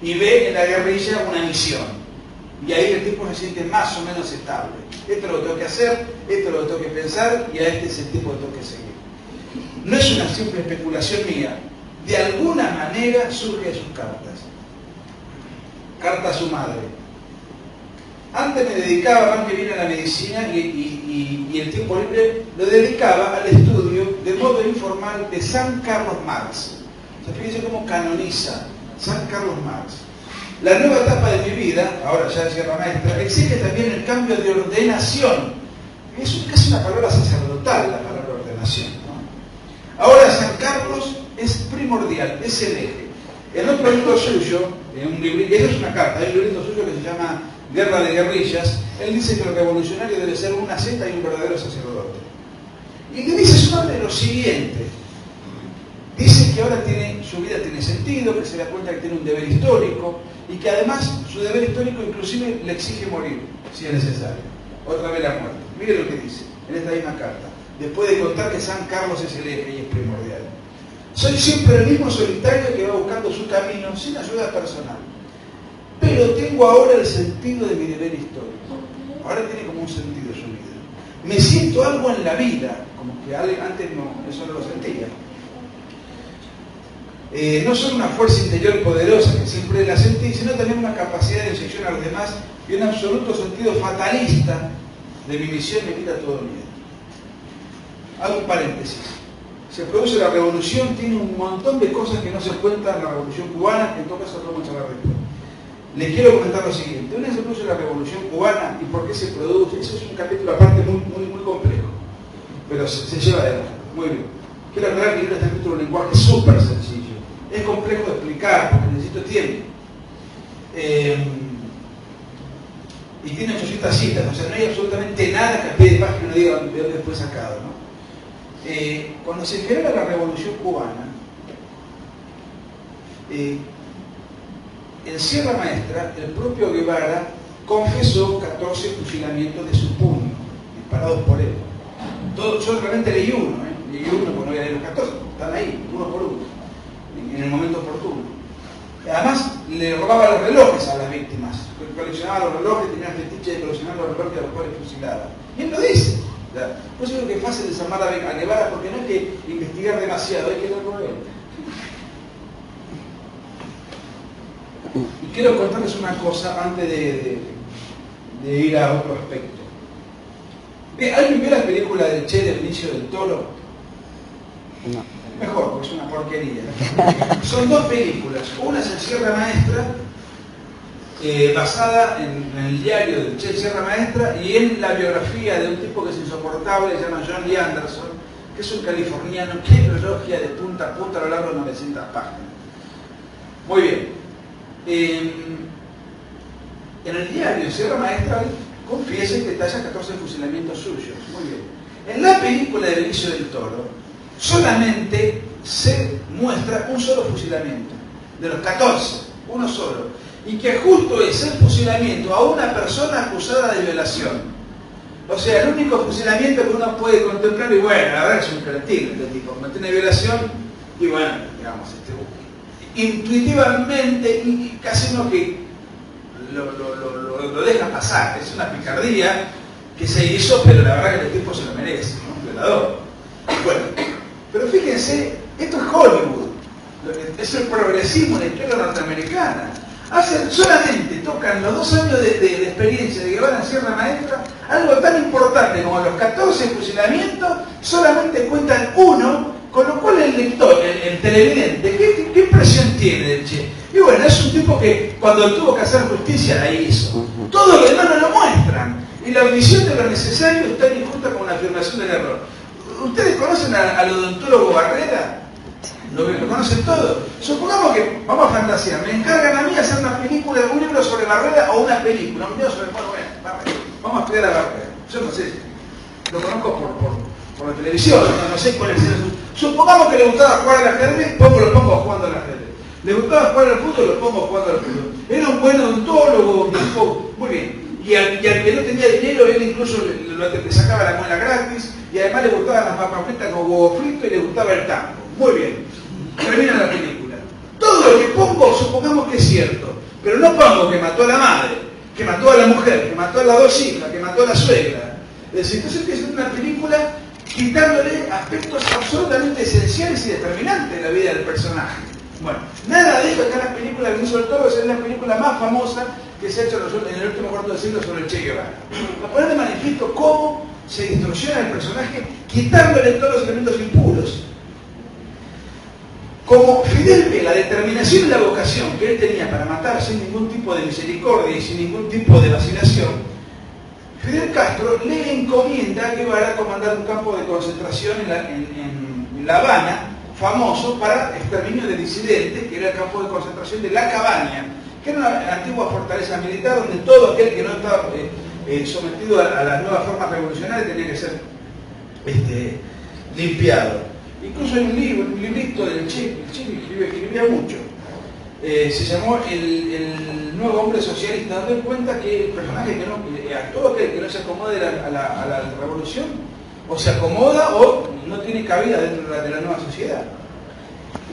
Y ve en la guerrilla una misión. Y ahí el tipo se siente más o menos estable. Esto es lo que tengo que hacer, esto es lo que tengo que pensar y a este es el tipo que tengo que seguir. No es una simple especulación mía. De alguna manera surge de sus cartas. Carta a su madre. Antes me dedicaba más que bien a la medicina y el tiempo libre lo dedicaba al estudio de modo informal de San Carlos Marx. O sea, fíjense cómo canoniza San Carlos Marx. La nueva etapa de mi vida, ahora ya en Sierra Maestra, exige también el cambio de ordenación. Es casi una palabra sacerdotal la palabra ordenación, ¿no? Ahora San Carlos es primordial, es el eje. En otro libro suyo, esa es una carta, hay un librito suyo que se llama Guerra de Guerrillas, él dice que el revolucionario debe ser una seta y un verdadero sacerdote. Y le dice a su madre lo siguiente. Dice que ahora su vida tiene sentido, que se da cuenta que tiene un deber histórico y que además su deber histórico inclusive le exige morir, si es necesario. Otra vez la muerte. Mire lo que dice en esta misma carta, después de contar que San Carlos es el eje y es primordial. Soy siempre el mismo solitario que va buscando su camino sin ayuda personal. Pero tengo ahora el sentido de mi deber histórico. ahora tiene como un sentido su vida. Me siento algo en la vida, como que antes no, eso no lo sentía. No solo una fuerza interior poderosa que siempre la sentí, sino también una capacidad de inyección a los demás y un absoluto sentido fatalista de mi misión me quita todo miedo. Hago un paréntesis. Se produce la revolución, tiene un montón de cosas que no se cuentan en la revolución cubana, que en todo caso no vamos a hablar después. Les quiero comentar lo siguiente. Una vez se produce la revolución cubana y por qué se produce, eso es un capítulo aparte muy complejo, pero se lleva adelante. Muy bien. Quiero aclarar que el libro está escrito en un lenguaje súper sencillo. Es complejo de explicar porque necesito tiempo. Y tiene 800 citas, o sea, no hay absolutamente nada que a pie de página uno diga de dónde fue sacado, ¿no? Cuando se genera la revolución cubana, en Sierra Maestra, el propio Guevara confesó 14 fusilamientos de su puño, disparados por él. Yo realmente leí uno, leí uno, porque no voy a leer los 14, están ahí, uno por uno, en el momento oportuno. Además, le robaba los relojes a las víctimas, coleccionaba los relojes, tenía el fetiche de coleccionar los relojes a los cuales fusilaba. Y él lo dice. Pues yo creo que es fácil desarmar a Guevara porque no hay que investigar demasiado, hay que leerlo a él. Y quiero contarles una cosa antes de ir a otro aspecto. ¿Alguien vio la película del Che de Benicio del Toro? No. Mejor, porque es una porquería. Son dos películas. Una es en Sierra Maestra, basada en el diario del Che Sierra Maestra y en la biografía de un tipo que es insoportable, se llama John Lee Anderson, que es un californiano que elogia de punta a punta a lo largo de 900 páginas. Muy bien. En el diario Sierra Maestra confiesa que detalla 14 fusilamientos suyos. Muy bien. En la película de Benicio del Toro solamente se muestra un solo fusilamiento. De los 14, uno solo. Y que justo es el fusilamiento a una persona acusada de violación. O sea, el único fusilamiento que uno puede contemplar, y bueno, la verdad es un creativo, este tipo, cometió una violación, y bueno, digamos, intuitivamente, y casi uno que lo deja pasar, es una picardía que se hizo, pero la verdad que el tipo se lo merece, ¿no? Un violador. Bueno, pero fíjense, esto es Hollywood, es el progresismo de la historia norteamericana. Solamente tocan los 2 años de experiencia de Guevara en Sierra Maestra, algo tan importante como los 14 fusilamientos, solamente cuentan uno, con lo cual el lector, el televidente, ¿qué impresión tiene del Che? Y bueno, es un tipo que cuando tuvo que hacer justicia la hizo. Todo lo demás no lo muestran. Y la omisión de lo necesario está injusta con la afirmación del error. ¿Ustedes conocen al odontólogo Barrera? ¿Lo conocen todo? Supongamos que, vamos a fantasear, me encargan a mí hacer una película, un libro sobre Barrera o una película, un video sobre Barrera. Vamos a estudiar a Barrera. Yo no sé, lo conozco por la televisión, no sé cuál es el... Supongamos que le gustaba jugar al ajedrez, lo pongo jugando al ajedrez. Le gustaba jugar al fútbol, lo pongo jugando al fútbol. Era un buen odontólogo, muy bien. Y al que no tenía dinero, él incluso le sacaba la muela gratis, y además le gustaban las papas fritas con huevo frito y le gustaba el tango. Muy bien. Termina la película. Todo lo que pongo, supongamos que es cierto, pero no pongo que mató a la madre, que mató a la mujer, que mató a las 2 hijas, que mató a la suegra. Es decir, entonces empieza a ser una película quitándole aspectos absolutamente esenciales y determinantes de la vida del personaje. Bueno, nada de eso acá en la película de Benicio del Toro, es la película más famosa que se ha hecho en el último cuarto de siglo sobre el Che Guevara. Para poner de manifiesto cómo se distorsiona el personaje quitándole todos los elementos impuros. Como Fidel ve la determinación y la vocación que él tenía para matar sin ningún tipo de misericordia y sin ningún tipo de vacilación, Fidel Castro le encomienda a Guevara comandar un campo de concentración en La Habana, famoso para exterminio de disidentes, que era el campo de concentración de La Cabaña, que era una antigua fortaleza militar donde todo aquel que no estaba sometido a las nuevas formas revolucionarias tenía que ser limpiado. Incluso hay un librito del Che, el Che escribía mucho, se llamó el Nuevo Hombre Socialista, dando en cuenta que el personaje a todo aquel que no se acomode a la revolución, o se acomoda o no tiene cabida dentro de la nueva sociedad.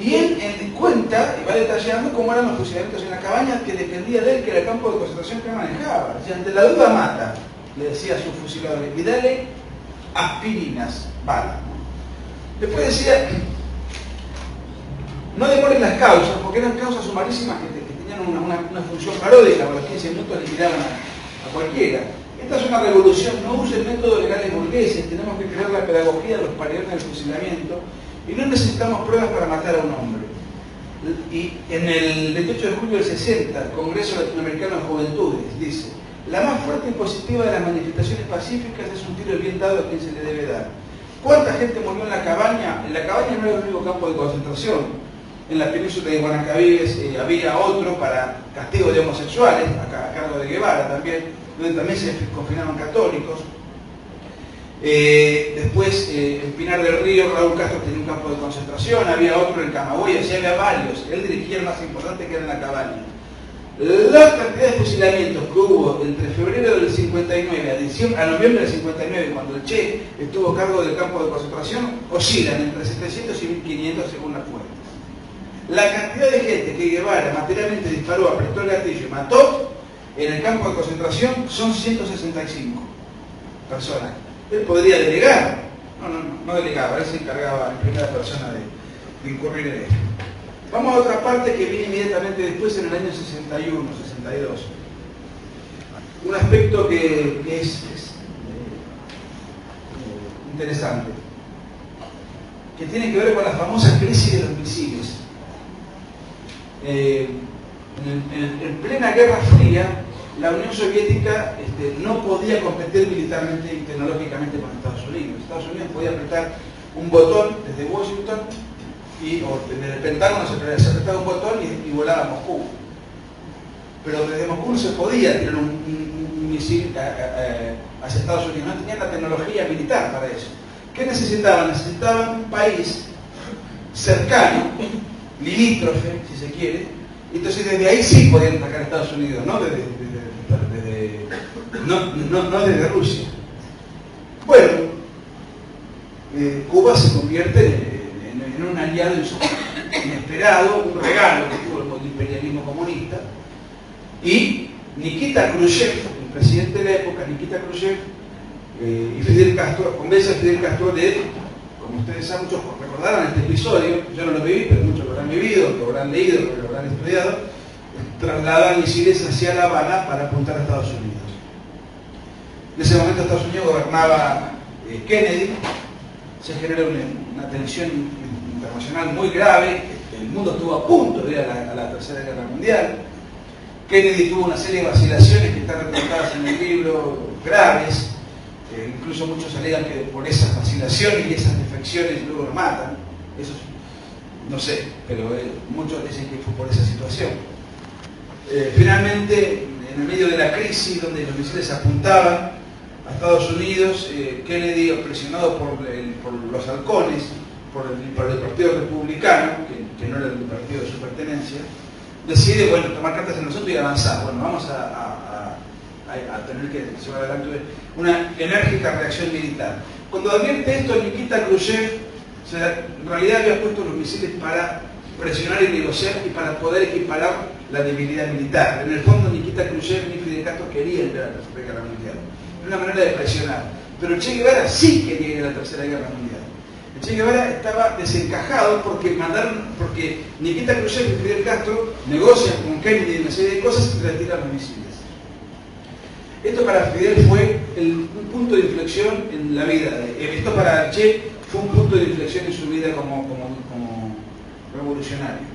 Y él cuenta y va detallando cómo eran los fusilamientos en la cabaña que dependía de él, que era el campo de concentración que manejaba. Si ante la duda mata, le decía a sus fusiladores, y dale aspirinas, balas. Después decía, no demoren las causas, porque eran causas sumarísimas que tenían una función paródica, por los 15 minutos liquidaban a cualquiera. Esta es una revolución, no usen métodos legales burgueses, tenemos que crear la pedagogía de los paredones del fusilamiento y no necesitamos pruebas para matar a un hombre. Y en el 28 de julio del 60, el Congreso Latinoamericano de Juventudes dice: la más fuerte y positiva de las manifestaciones pacíficas es un tiro bien dado a quien se le debe dar. ¿Cuánta gente murió en la cabaña? En la cabaña no era el único campo de concentración. En la península de Guanacavíes había otro para castigo de homosexuales, a cargo de Guevara también, donde también se confinaron católicos. Después, en Pinar del Río, Raúl Castro tenía un campo de concentración, había otro en Camagüey, así había varios. Él dirigía el más importante, que era en la cabaña. La cantidad de fusilamientos que hubo entre febrero del 59 a noviembre del 59, cuando el Che estuvo a cargo del campo de concentración, oscilan entre 700 y 1500 según las fuentes. La cantidad de gente que Guevara materialmente disparó, apretó el gatillo y mató en el campo de concentración son 165 personas. Él podría delegar, no delegaba, él se encargaba en primera persona de incurrir en esto. Vamos a otra parte que viene inmediatamente después, en el año 61, 62. Un aspecto que es interesante, que tiene que ver con la famosa crisis de los misiles. En plena Guerra Fría, la Unión Soviética no podía competir militarmente y tecnológicamente con Estados Unidos. Estados Unidos podía apretar un botón desde Washington o desde el Pentágono se apretaba un botón y volaba a Moscú. Pero desde Moscú no se podía tirar un misil hacia Estados Unidos. No tenían la tecnología militar para eso. ¿Qué necesitaban? Necesitaban un país cercano, limítrofe, si se quiere. Entonces desde ahí sí podían atacar a Estados Unidos, no desde Rusia. Bueno, Cuba se convierte en un aliado inesperado, un regalo que tuvo el imperialismo comunista, y Nikita Khrushchev, el presidente de la época, Nikita Khrushchev, y Fidel Castro, convence a Fidel Castro de, como ustedes saben, muchos recordarán este episodio, yo no lo viví, pero muchos lo habrán vivido, lo habrán leído, lo habrán estudiado, trasladan misiles hacia La Habana para apuntar a Estados Unidos. En ese momento Estados Unidos gobernaba Kennedy, se generó una tensión internacional muy grave, el mundo estuvo a punto de ir a la Tercera Guerra Mundial. Kennedy tuvo una serie de vacilaciones que están retratadas en el libro, graves, incluso muchos alegan que por esas vacilaciones y esas defecciones luego lo matan. Eso no sé, pero muchos dicen que fue por esa situación. Finalmente, en el medio de la crisis, donde los misiles apuntaban a Estados Unidos, Kennedy, presionado por los halcones, por el Partido Republicano, que no era el partido de su pertenencia, decide, tomar cartas en el asunto y avanzar. Vamos a tener que llevar adelante una enérgica reacción militar. Cuando advierte esto, Nikita Khrushchev, en realidad había puesto los misiles para presionar y negociar y para poder equiparar la debilidad militar. En el fondo, Nikita Khrushchev ni Fidel Castro quería entrar a la Tercera Guerra Mundial. Era una manera de presionar. Pero Che Guevara sí quería ir a la Tercera Guerra Mundial. Che Guevara estaba desencajado porque Nikita Khrushchev y Fidel Castro negocian con Kennedy una serie de cosas y retiran los misiles. Esto para Fidel fue un punto de inflexión en la vida. Esto para Che fue un punto de inflexión en su vida como revolucionario.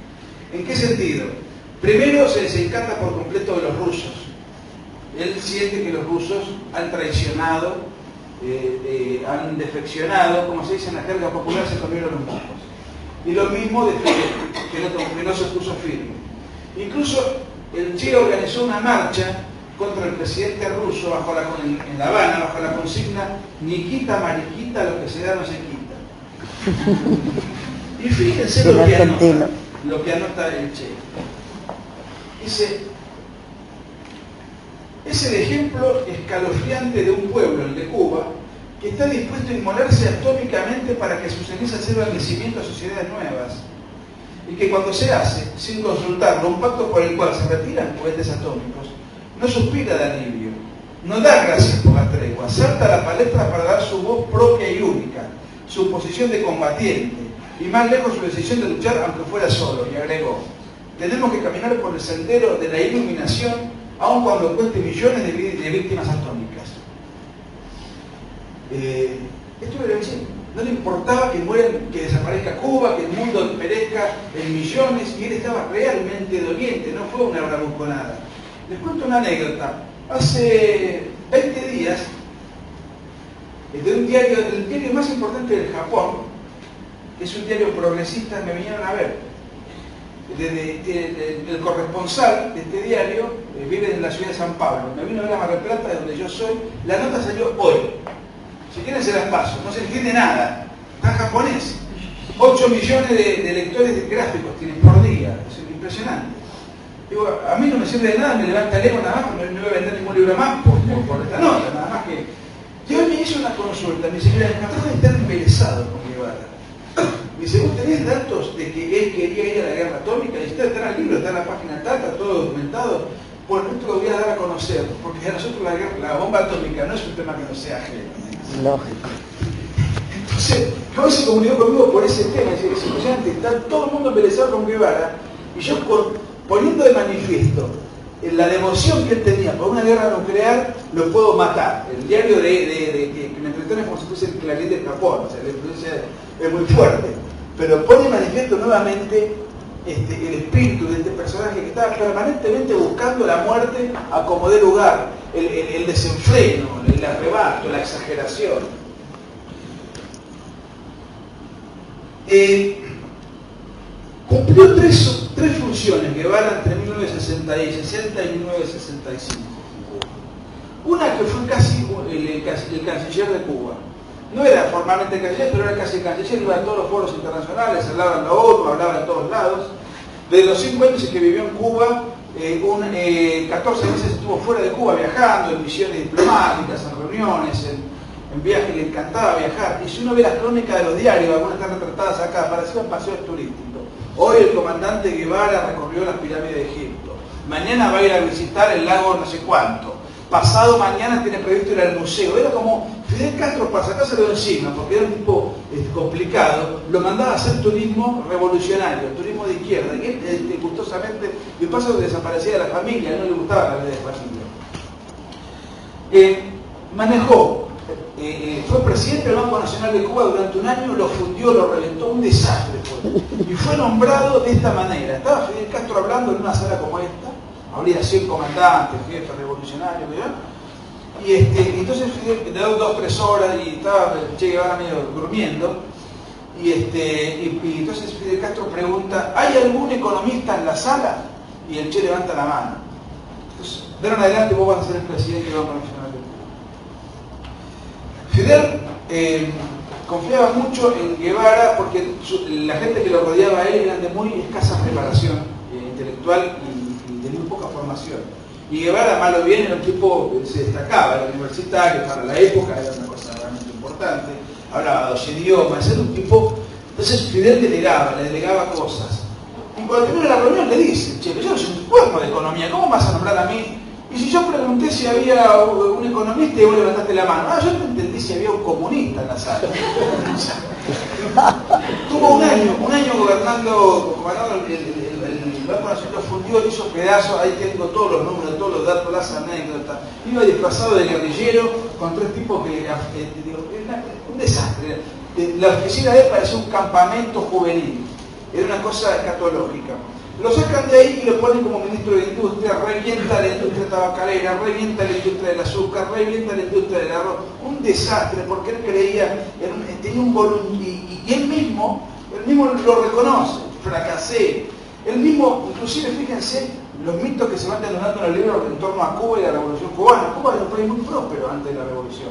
¿En qué sentido? Primero, se desencanta por completo de los rusos. Él siente que los rusos han traicionado, han defeccionado, como se dice en la jerga popular, se comieron los mocos. Y lo mismo de Fidel, que no se puso firme. Incluso el Che organizó una marcha contra el presidente ruso en La Habana, bajo la consigna "ni quita mariquita, lo que se da no se quita". Y fíjense lo que anota el Che. Dice: es el ejemplo escalofriante de un pueblo, el de Cuba, que está dispuesto a inmolarse atómicamente para que sus cenizas sirvan de cimiento a sociedades nuevas, y que cuando se hace, sin consultarlo, un pacto por el cual se retiran cohetes atómicos, no suspira de alivio, no da gracias por las salta a la palestra para dar su voz propia y única, su posición de combatiente, y más lejos su decisión de luchar aunque fuera solo, y agregó: tenemos que caminar por el sendero de la iluminación, aun cuando cueste millones de víctimas atómicas. Esto era decir, no le importaba que mueran, que desaparezca Cuba, que el mundo perezca en millones, y él estaba realmente doliente, no fue una bravuconada. Les cuento una anécdota. Hace 20 días, de un diario, el diario más importante del Japón, que es un diario progresista, me vinieron a ver. El corresponsal de este diario vive en la ciudad de San Pablo. Me vino a ver a Mar del Plata, de donde yo soy. La nota salió hoy. Si quieren se las paso. No se entiende nada. Está en japonés. 8 millones de lectores de gráficos tienen por día. Es impresionante. Digo, a mí no me sirve de nada, me levanta el ego nada más, no voy a vender ningún libro más por esta nota, nada más que... Y hoy me hizo una consulta, me dice: mira, acabo de estar embelesado con Guevara. Me dice: ¿vos tenés datos de que él quería ir a la guerra atómica? Y está en el libro, está en la página tal, está todo documentado. Bueno, esto lo voy a dar a conocer, porque a nosotros la bomba atómica no es un tema que nos sea ajeno. Lógico. Entonces, Javier se comunicó conmigo por ese tema, es impresionante, está todo el mundo embelesado con Guevara, y yo poniendo de manifiesto la devoción que él tenía por una guerra nuclear, lo puedo matar. El diario que me entretiene como si fuese el Clarín de Japón, o sea, la influencia es muy fuerte, pero pone de manifiesto nuevamente el espíritu de este personaje que estaba permanentemente buscando la muerte a como dé lugar, el desenfreno, el arrebato, la exageración. Cumplió tres funciones Guevara entre 1960 y 1965. Una, que fue casi el canciller de Cuba. No era formalmente canciller, pero era casi el canciller, iba a todos los foros internacionales, hablaba en la ONU, hablaba en todos lados. De los 5 años en que vivió en Cuba, 14 meses estuvo fuera de Cuba viajando, en misiones diplomáticas, en reuniones, en viajes, le encantaba viajar. Y si uno ve las crónicas de los diarios, algunas están retratadas acá, parecían paseos turísticos. Hoy el comandante Guevara recorrió las pirámides de Egipto. Mañana va a ir a visitar el lago no sé cuánto. Pasado mañana tiene previsto ir al museo. Era como Fidel Castro, para sacárselo encima, porque era un tipo complicado, lo mandaba a hacer turismo revolucionario, turismo de izquierda. Y él, gustosamente, y paso que desaparecía de la familia, no le gustaba la vida de familia. Manejó, fue presidente del Banco Nacional de Cuba durante un año, lo fundió, lo reventó, un desastre fue. Y fue nombrado de esta manera. Estaba Fidel Castro hablando en una sala como esta, habría 100 comandantes, jefes revolucionarios, ¿verdad? Y entonces Fidel le dio 2 o 3 horas y estaba Che Guevara medio durmiendo. Y entonces Fidel Castro pregunta: ¿hay algún economista en la sala? Y el Che levanta la mano. Entonces, de ahora en adelante vos vas a ser el presidente del Banco Nacional de Cuba. Fidel confiaba mucho en Guevara porque la gente que lo rodeaba a él eran de muy escasa preparación intelectual y de muy poca formación. Y Guevara, mal o bien, era un tipo que se destacaba, era universitario, para la época era una cosa realmente importante, hablaba 2 idiomas, era un tipo. Entonces Fidel le delegaba cosas. Y cuando termina la reunión le dice: che, yo no soy un cuerpo de economía, ¿cómo vas a nombrar a mí? Y si yo pregunté si había un economista y vos levantaste la mano, yo no entendí si había un comunista en la sala. Tuvo un año gobernando el Banco Nacional, lo fundió, lo hizo pedazos, ahí tengo todos los números, todos los datos, las anécdotas. Iba disfrazado de guerrillero con 3 tipos que un desastre. La oficina de él parecía un campamento juvenil, era una cosa escatológica. Lo sacan de ahí y lo ponen como ministro de Industria, revienta la industria tabacalera, revienta la industria del azúcar, revienta la industria del arroz. Un desastre, porque él creía, tenía un volumen, y él mismo lo reconoce: fracasé. Él mismo, inclusive, fíjense, los mitos que se van denotando en el libro en torno a Cuba y la Revolución Cubana. Cuba era un país muy próspero antes de la Revolución.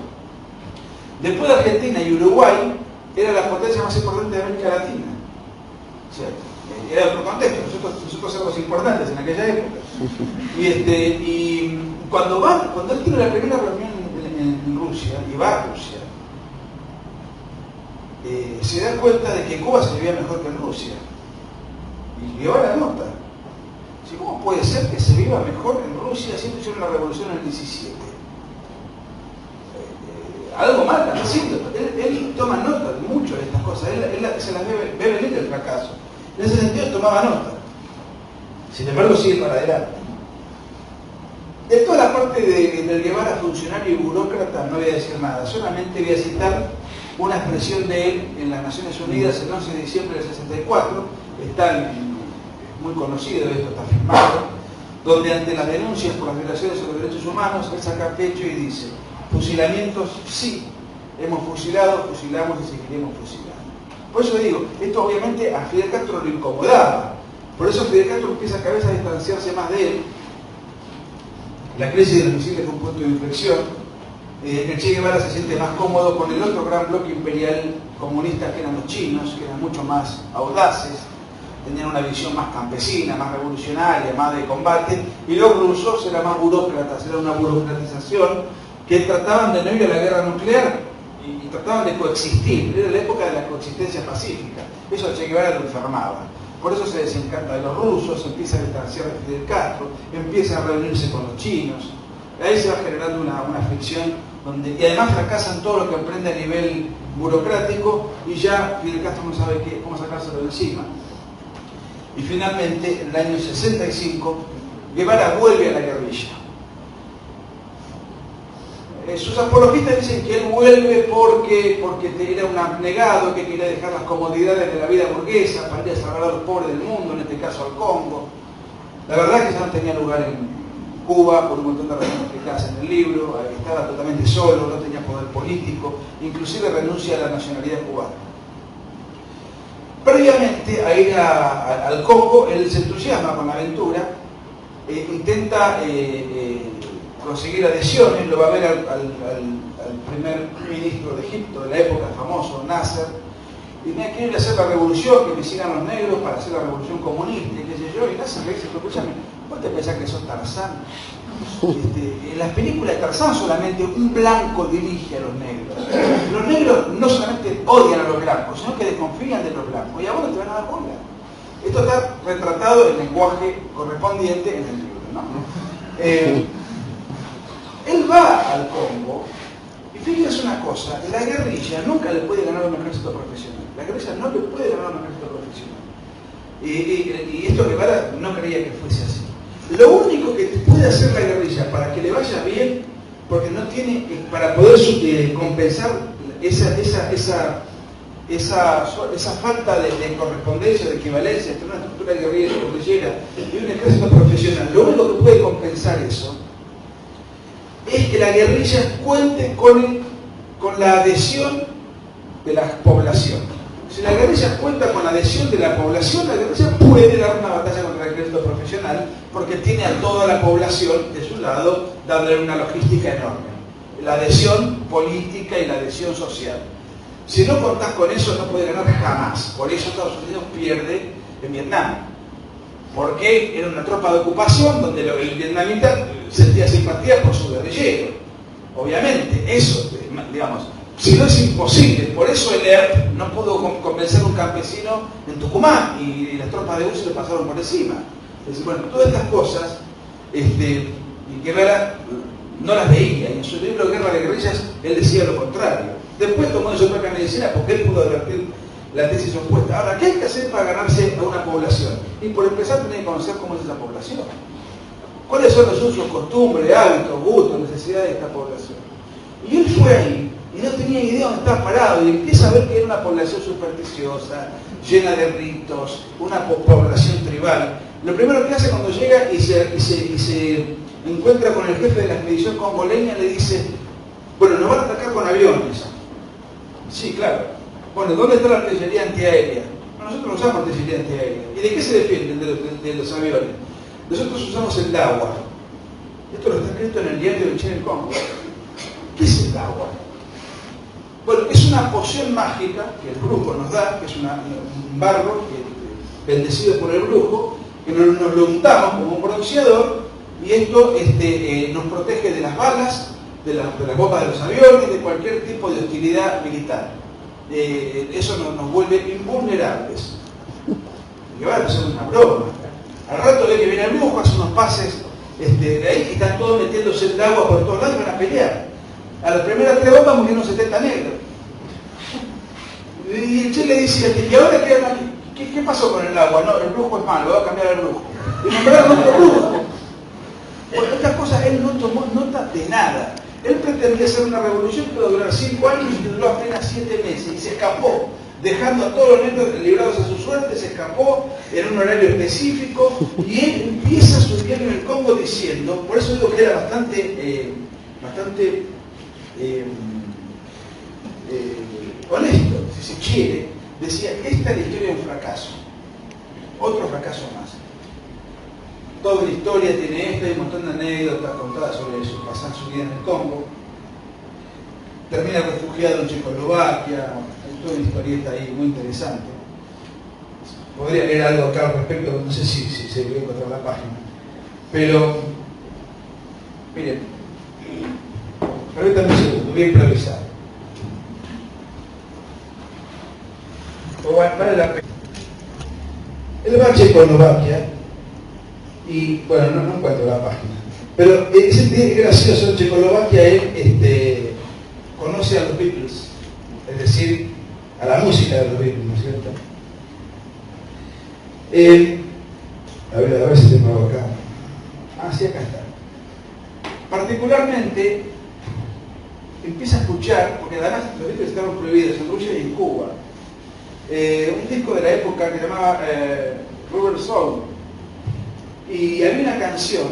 Después de Argentina y Uruguay, era la potencia más importante de América Latina. ¿Cierto? Era otro contexto, nosotros éramos importantes en aquella época. Y cuando él tiene la primera reunión en Rusia, y va a Rusia, se da cuenta de que en Cuba se vivía mejor que en Rusia. Y Guevara nota: ¿cómo puede ser que se viva mejor en Rusia siendo hicieron la revolución en el 17? van haciendo. Él toma nota de mucho de estas cosas, él se las bebe leche el fracaso. En ese sentido tomaba nota. Sin embargo, sigue para adelante. De toda la parte del Guevara funcionario y burócrata no voy a decir nada, solamente voy a citar una expresión de él en las Naciones Unidas el 11 de diciembre del 64, muy conocido, esto está firmado, donde ante las denuncias por las violaciones a los derechos humanos, él saca pecho y dice: fusilamientos sí, hemos fusilado, fusilamos y seguiremos fusilando. Por eso digo, esto obviamente a Fidel Castro lo incomodaba, por eso Fidel Castro empieza cada vez a distanciarse más de él. La crisis de los misiles fue un punto de inflexión. El Che Guevara se siente más cómodo con el otro gran bloque imperial comunista que eran los chinos, que eran mucho más audaces, tenían una visión más campesina, más revolucionaria, más de combate, y los rusos eran más burócratas, era una burocratización que trataban de no ir a la guerra nuclear y trataban de coexistir. Era la época de la coexistencia pacífica. Eso Che Guevara lo enfermaba. Por eso se desencanta de los rusos, empieza a distanciar de Fidel Castro, empieza a reunirse con los chinos. Ahí se va generando una fricción y además fracasan todo lo que emprende a nivel burocrático y ya Fidel Castro no sabe cómo sacárselo de encima. Y finalmente, en el año 65, Guevara vuelve a la guerrilla. Sus apologistas dicen que él vuelve porque era un abnegado, que quería dejar las comodidades de la vida burguesa para ir a salvar a los pobres del mundo, en este caso al Congo. La verdad es que ya no tenía lugar en Cuba, por un montón de razones explicadas en el libro, estaba totalmente solo, no tenía poder político, inclusive renuncia a la nacionalidad cubana. Previamente a ir al Congo, él se entusiasma con la aventura, intenta conseguir adhesiones, lo va a ver al primer ministro de Egipto de la época, el famoso Nasser, y me quiere hacer la revolución, que me sigan los negros para hacer la revolución comunista, y qué sé yo, y Nasser le dice: escúchame, ¿vos te pensás que sos Tarzán? En las películas de Tarzán solamente un blanco dirige a los negros. Los negros no solamente odian a los blancos, sino que desconfían de los blancos, y a vos no te van a dar bola. Esto está retratado en el lenguaje correspondiente en el libro, ¿no? Él va al Congo y fíjense una cosa, la guerrilla nunca le puede ganar a un ejército profesional. La guerrilla no le puede ganar a un ejército profesional. Y esto Guevara no creía que fuese así. Lo único que te puede hacer la guerrilla para que le vaya bien, porque no tiene, para poder compensar esa falta de correspondencia, de equivalencia entre una estructura guerrillera y un ejército profesional, lo único que puede compensar eso es que la guerrilla cuente con la adhesión de la población. Si la guerrilla cuenta con la adhesión de la población, la guerrilla puede dar una batalla contra el ejército profesional porque tiene a toda la población de su lado, dándole una logística enorme. La adhesión política y la adhesión social. Si no contás con eso, no puede ganar jamás. Por eso Estados Unidos pierde en Vietnam. Porque era una tropa de ocupación donde el vietnamita sentía simpatía por su guerrillero. Obviamente, eso, digamos, si no es imposible. Por eso el ERP no pudo convencer a un campesino en Tucumán y las tropas de UCI le pasaron por encima. Es decir, bueno, todas estas cosas, y Guevara no las veía. Y en su libro Guerra de Guerrillas, él decía lo contrario. Después tomó de su propia medicina porque él pudo advertir la tesis opuesta. Ahora, ¿qué hay que hacer para ganarse a una población? Y por empezar, tiene que conocer cómo es esa población. ¿Cuáles son los usos, costumbres, hábitos, gustos, necesidades de esta población? Y él fue ahí y no tenía idea dónde estaba parado y empieza a ver que era una población supersticiosa, llena de ritos, una población tribal. Lo primero que hace cuando llega y se encuentra con el jefe de la expedición congoleña, le dice: bueno, nos van a atacar con aviones. Sí, claro. Bueno, ¿dónde está la artillería antiaérea? Nosotros no usamos artillería antiaérea. ¿Y de qué se defienden de los aviones? Nosotros usamos el agua. Esto lo está escrito en el diario de Chile Congo. ¿Qué es el agua? Bueno, es una poción mágica que el brujo nos da, que es un barro bendecido por el brujo, que nos lo untamos como un bronceador y esto nos protege de las balas, de las bombas de los aviones, de cualquier tipo de hostilidad militar. Eso nos vuelve invulnerables. Y va a hacer una broma. Al rato ve que viene el brujo, hace unos pases de ahí y están todos metiéndose el agua por todos lados y van a pelear. A las primeras 3 bombas murieron 70 negros. Y el Che le dice, ¿y ahora qué pasó con el agua? No, el brujo es malo, va a cambiar el brujo. Y nombraron otro brujo. Por estas cosas él no tomó nota de nada. Él pretendía hacer una revolución que iba a durar 5 años y duró apenas 7 meses. Y se escapó, dejando a todos los negros librados a su suerte, se escapó en un horario específico. Y él empieza su viaje en el Congo diciendo, por eso digo que era bastante honesto, si se quiere, decía, esta es la historia de un fracaso, otro fracaso más. Toda la historia tiene esto, hay un montón de anécdotas contadas sobre su pasar su vida en el Congo. Termina refugiado en Checoslovaquia, hay toda una historieta ahí muy interesante. Podría leer algo acá al respecto, no sé si se puede encontrar la página. Pero, miren, permítanme un segundo, voy a improvisar. Vale la pena. Él va a Checoslovaquia y, bueno, no encuentro la página, pero es gracioso. En Checoslovaquia él conoce a los Beatles, es decir, a la música de los Beatles, ¿no es cierto? A ver si tengo algo acá. Ah, sí, acá está. Particularmente empieza a escuchar, porque además los Beatles estaban prohibidos en Rusia y en Cuba, un disco de la época que se llamaba Rubber Soul, y había una canción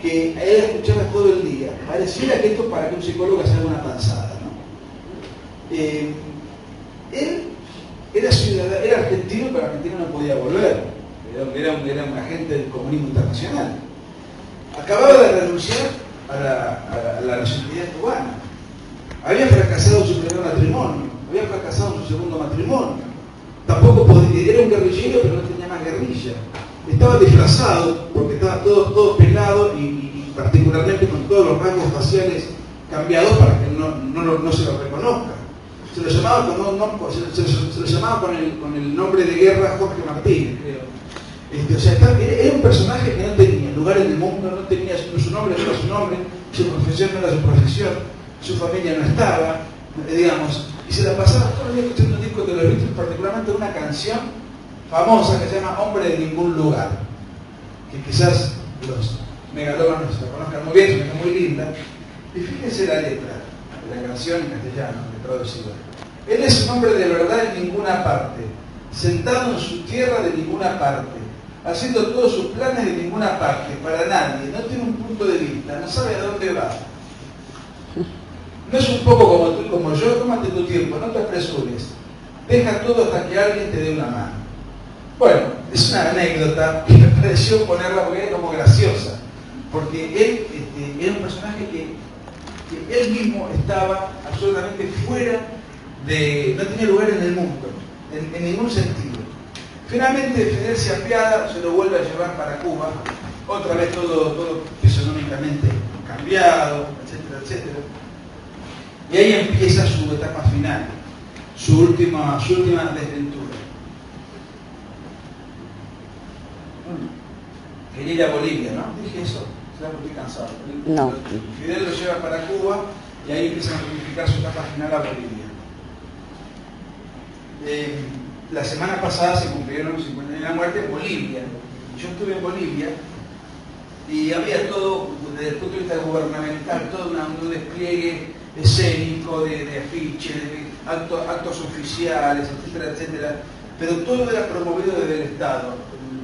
que a él escuchaba todo el día. Pareciera que esto para que un psicólogo se haga una panzada, ¿no? Él era ciudadano, era argentino, pero argentino no podía volver, era un agente del comunismo internacional. Acababa de renunciar a la nacionalidad cubana, había fracasado en su primer matrimonio, había fracasado en su segundo matrimonio, tampoco podía, era un guerrillero pero no tenía más guerrilla, estaba disfrazado porque estaba todo pelado y particularmente con todos los rasgos faciales cambiados para que no se lo reconozca. Se lo llamaba con el nombre de guerra Jorge Martínez, creo. O sea, era un personaje que no tenía lugar en el mundo, no tenía su nombre, no era su nombre, su profesión no era su profesión, su familia no estaba, digamos, y se la pasaba todo el día escuchando un disco de los Beatles, particularmente una canción famosa que se llama Hombre de Ningún Lugar, que quizás los megalómanos la conozcan muy bien, es muy linda. Y fíjense la letra de la canción en castellano, traducida. Él es un hombre de verdad en ninguna parte, sentado en su tierra de ninguna parte, haciendo todos sus planes de ninguna parte, para nadie, no tiene un punto de vista, no sabe a dónde va. No es un poco como tú y como yo, tómate tu tiempo, no te apresures, deja todo hasta que alguien te dé una mano. Bueno, es una anécdota que me pareció ponerla porque era como graciosa, porque él era un personaje que él mismo estaba absolutamente fuera de, no tenía lugar en el mundo, en ningún sentido. Finalmente Fidel se apiada, se lo vuelve a llevar para Cuba, otra vez todo fisionómicamente cambiado, etcétera, etcétera. Y ahí empieza su etapa final, su última desventura. Quería ir a Bolivia, ¿no? Dije eso, será porque estoy cansado. No. Fidel lo lleva para Cuba y ahí empiezan a planificar su etapa final a Bolivia. La semana pasada se cumplieron los 50 años de la muerte en Bolivia. Yo estuve en Bolivia y había todo, desde el punto de vista gubernamental, todo un despliegue escénico de afiches, de actos oficiales, etcétera, etcétera, pero todo era promovido desde el Estado.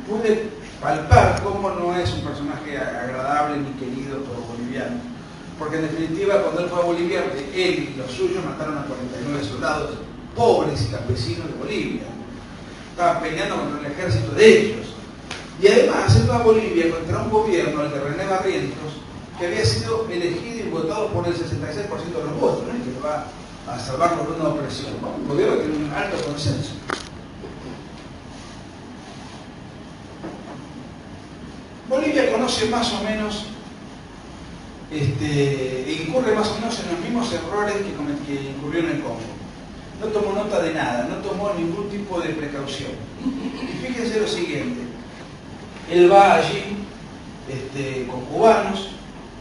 Pude palpar cómo no es un personaje agradable ni querido por los bolivianos, porque en definitiva cuando él fue a Bolivia, él y los suyos mataron a 49 soldados pobres y campesinos de Bolivia, estaban peleando contra el ejército de ellos, y además él va a Bolivia contra un gobierno, el de René Barrientos, que había sido elegido y votado por el 66% de los votos, no es que va a salvarlo de una opresión, ¿no? Un gobierno que tiene un alto consenso. Bolivia conoce más o menos, incurre más o menos en los mismos errores que incurrió en el Congo. No tomó nota de nada, no tomó ningún tipo de precaución. Y fíjense lo siguiente, él va allí con cubanos,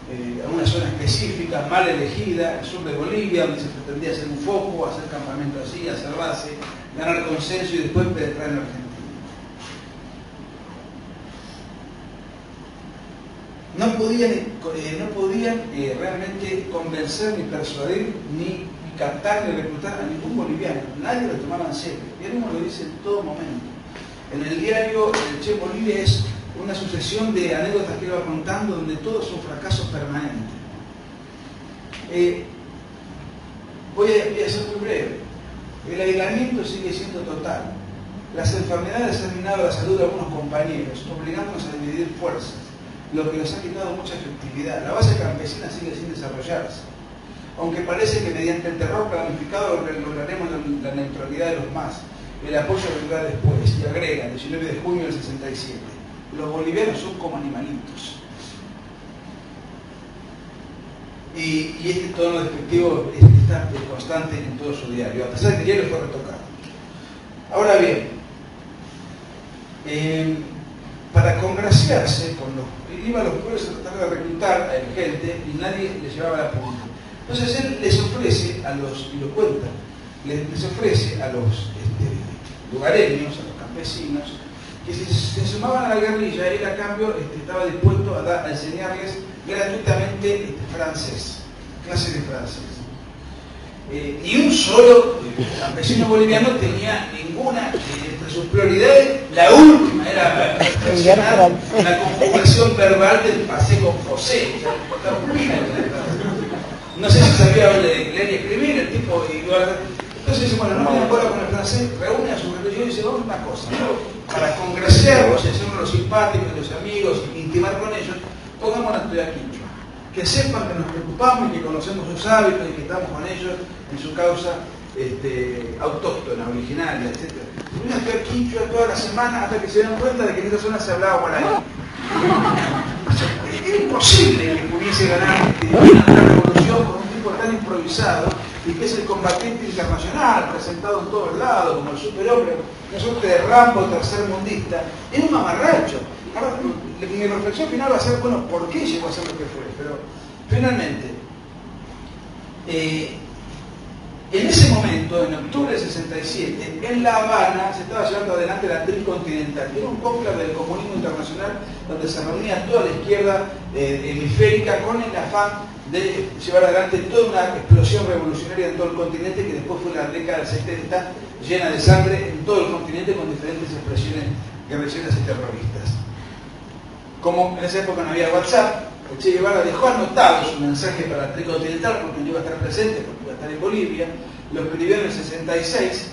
a una zona específica, mal elegida, el sur de Bolivia, donde se pretendía hacer un foco, hacer campamento así, hacer base, ganar consenso y después penetrar en Argentina. No podían realmente convencer, ni persuadir, ni captar, ni reclutar a ningún boliviano. Nadie lo tomaba en serio. Y él mismo lo dice en todo momento. En el diario el Che Bolivia es una sucesión de anécdotas que él va contando donde todo es un fracaso permanente. Voy a ser muy breve. El aislamiento sigue siendo total. Las enfermedades han minado la salud de algunos compañeros, obligándonos a dividir fuerzas, lo que nos ha quitado mucha efectividad. La base campesina sigue sin desarrollarse, aunque parece que mediante el terror planificado lograremos la neutralidad de los más. El apoyo vendrá después, y agrega, 19 de junio del 67, los bolivianos son como animalitos. Y este tono despectivo está constante en todo su diario, a pesar de que el diario fue retocado. Ahora bien, para congraciarse con iba a los pueblos a tratar de reclutar a gente y nadie les llevaba la punta. Entonces él les ofrece a los, y lo cuenta, les ofrece a los lugareños, a los campesinos, que si se sumaban a la guerrilla, él a cambio estaba dispuesto a enseñarles gratuitamente francés, clases de francés. Ni un solo campesino boliviano tenía ninguna, entre sus prioridades, la última era perfeccionar la conjugación verbal del pasé con José. No sé si sabía leer y escribir, el tipo igual. Entonces dice, bueno, no me acuerdo con el francés, reúne a sus religiones y dice, vamos a una cosa, para congraciarlos y hacernos los simpáticos, los amigos, intimar con ellos, pongamos una estudiar quichua. Que sepan que nos preocupamos y que conocemos sus hábitos y que estamos con ellos en su causa autóctona, originaria, etc. Una estudiar quichua toda la semana hasta que se dan cuenta de que en esa zona se hablaba guaraní. Era imposible que pudiese ganar una revolución con un tipo tan improvisado y que es el combatiente internacional, presentado en todos lados como el superhombre, una suerte de Rambo tercermundista. Era un mamarracho. Ahora, mi reflexión final va a ser, bueno, ¿por qué llegó a ser lo que fue? Pero finalmente, en ese momento, en octubre del 67, en La Habana se estaba llevando adelante la Tricontinental, que era un cónclave del comunismo internacional donde se reunía toda la izquierda hemisférica con el afán de llevar adelante toda una explosión revolucionaria en todo el continente, que después fue la década del 70 llena de sangre en todo el continente con diferentes expresiones guerrilleras y terroristas. Como en esa época no había WhatsApp, el Che Guevara dejó anotado su mensaje para la Tricontinental porque no iba a estar presente, porque iba a estar en Bolivia. Lo escribió en el 66,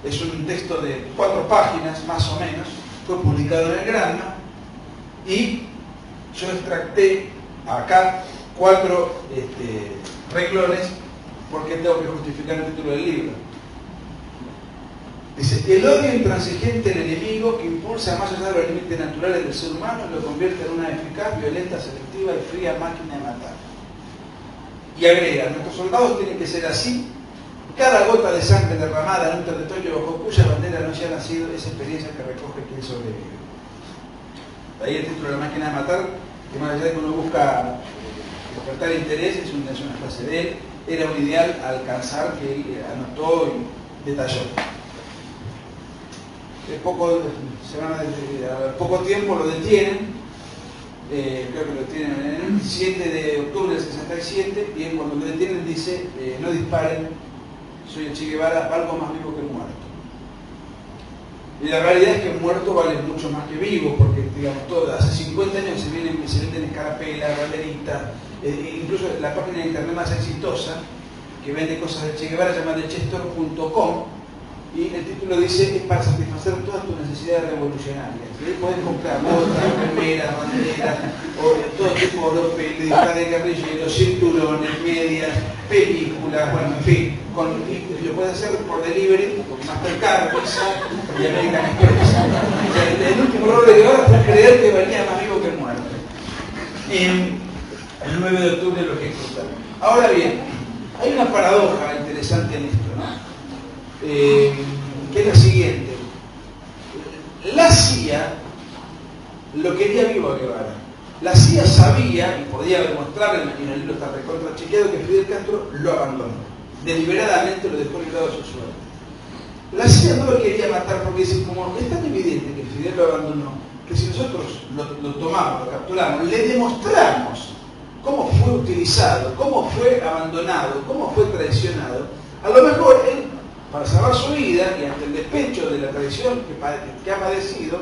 es un texto de 4 páginas más o menos, fue publicado en el Granma y yo extracté acá 4 renglones porque tengo que justificar el título del libro. Dice, el odio intransigente del enemigo que impulsa más allá de los límites naturales del ser humano lo convierte en una eficaz, violenta, selectiva y fría máquina de matar. Y agrega, nuestros soldados tienen que ser así, cada gota de sangre derramada en un territorio bajo cuya bandera no haya nacido esa experiencia que recoge quien sobrevive. De ahí el título de La máquina de matar, que más allá de que uno busca despertar interés, es una frase de él, era un ideal a alcanzar que él anotó y detalló. A poco tiempo lo detienen, creo que lo detienen en el 7 de octubre del 67, y él cuando lo detienen dice, no disparen, soy el Che Guevara, valgo más vivo que muerto. Y la realidad es que muerto vale mucho más que vivo, porque digamos, hace 50 años se venden escarapelas, banderitas, incluso la página de internet más exitosa, que vende cosas de Che Guevara, se llama thechester.com, y el título dice, es para satisfacer todas tus necesidades revolucionarias. ¿Sí? Puedes comprar botas, remeras, banderas, o todo tipo de guerrilleros, cinturones, medias, películas, bueno, en fin. Lo puedes hacer por delivery, con Mastercard, Visa y American Express. El último logro de Guevara fue creer que valía más vivo que muerto. El 9 de octubre lo ejecutaron. Ahora bien, hay una paradoja interesante en esto, ¿no? Que es la siguiente. La CIA lo quería vivo a Guevara. La CIA sabía, y podía demostrarle, en el libro está recontra chequeado, que Fidel Castro lo abandonó. Deliberadamente lo dejó librado a su suerte. La CIA no lo quería matar porque dice, como es tan evidente que Fidel lo abandonó, que si nosotros lo tomamos, lo capturamos, le demostramos cómo fue utilizado, cómo fue abandonado, cómo fue traicionado, a lo mejor él, para salvar su vida y ante el despecho de la traición que ha padecido,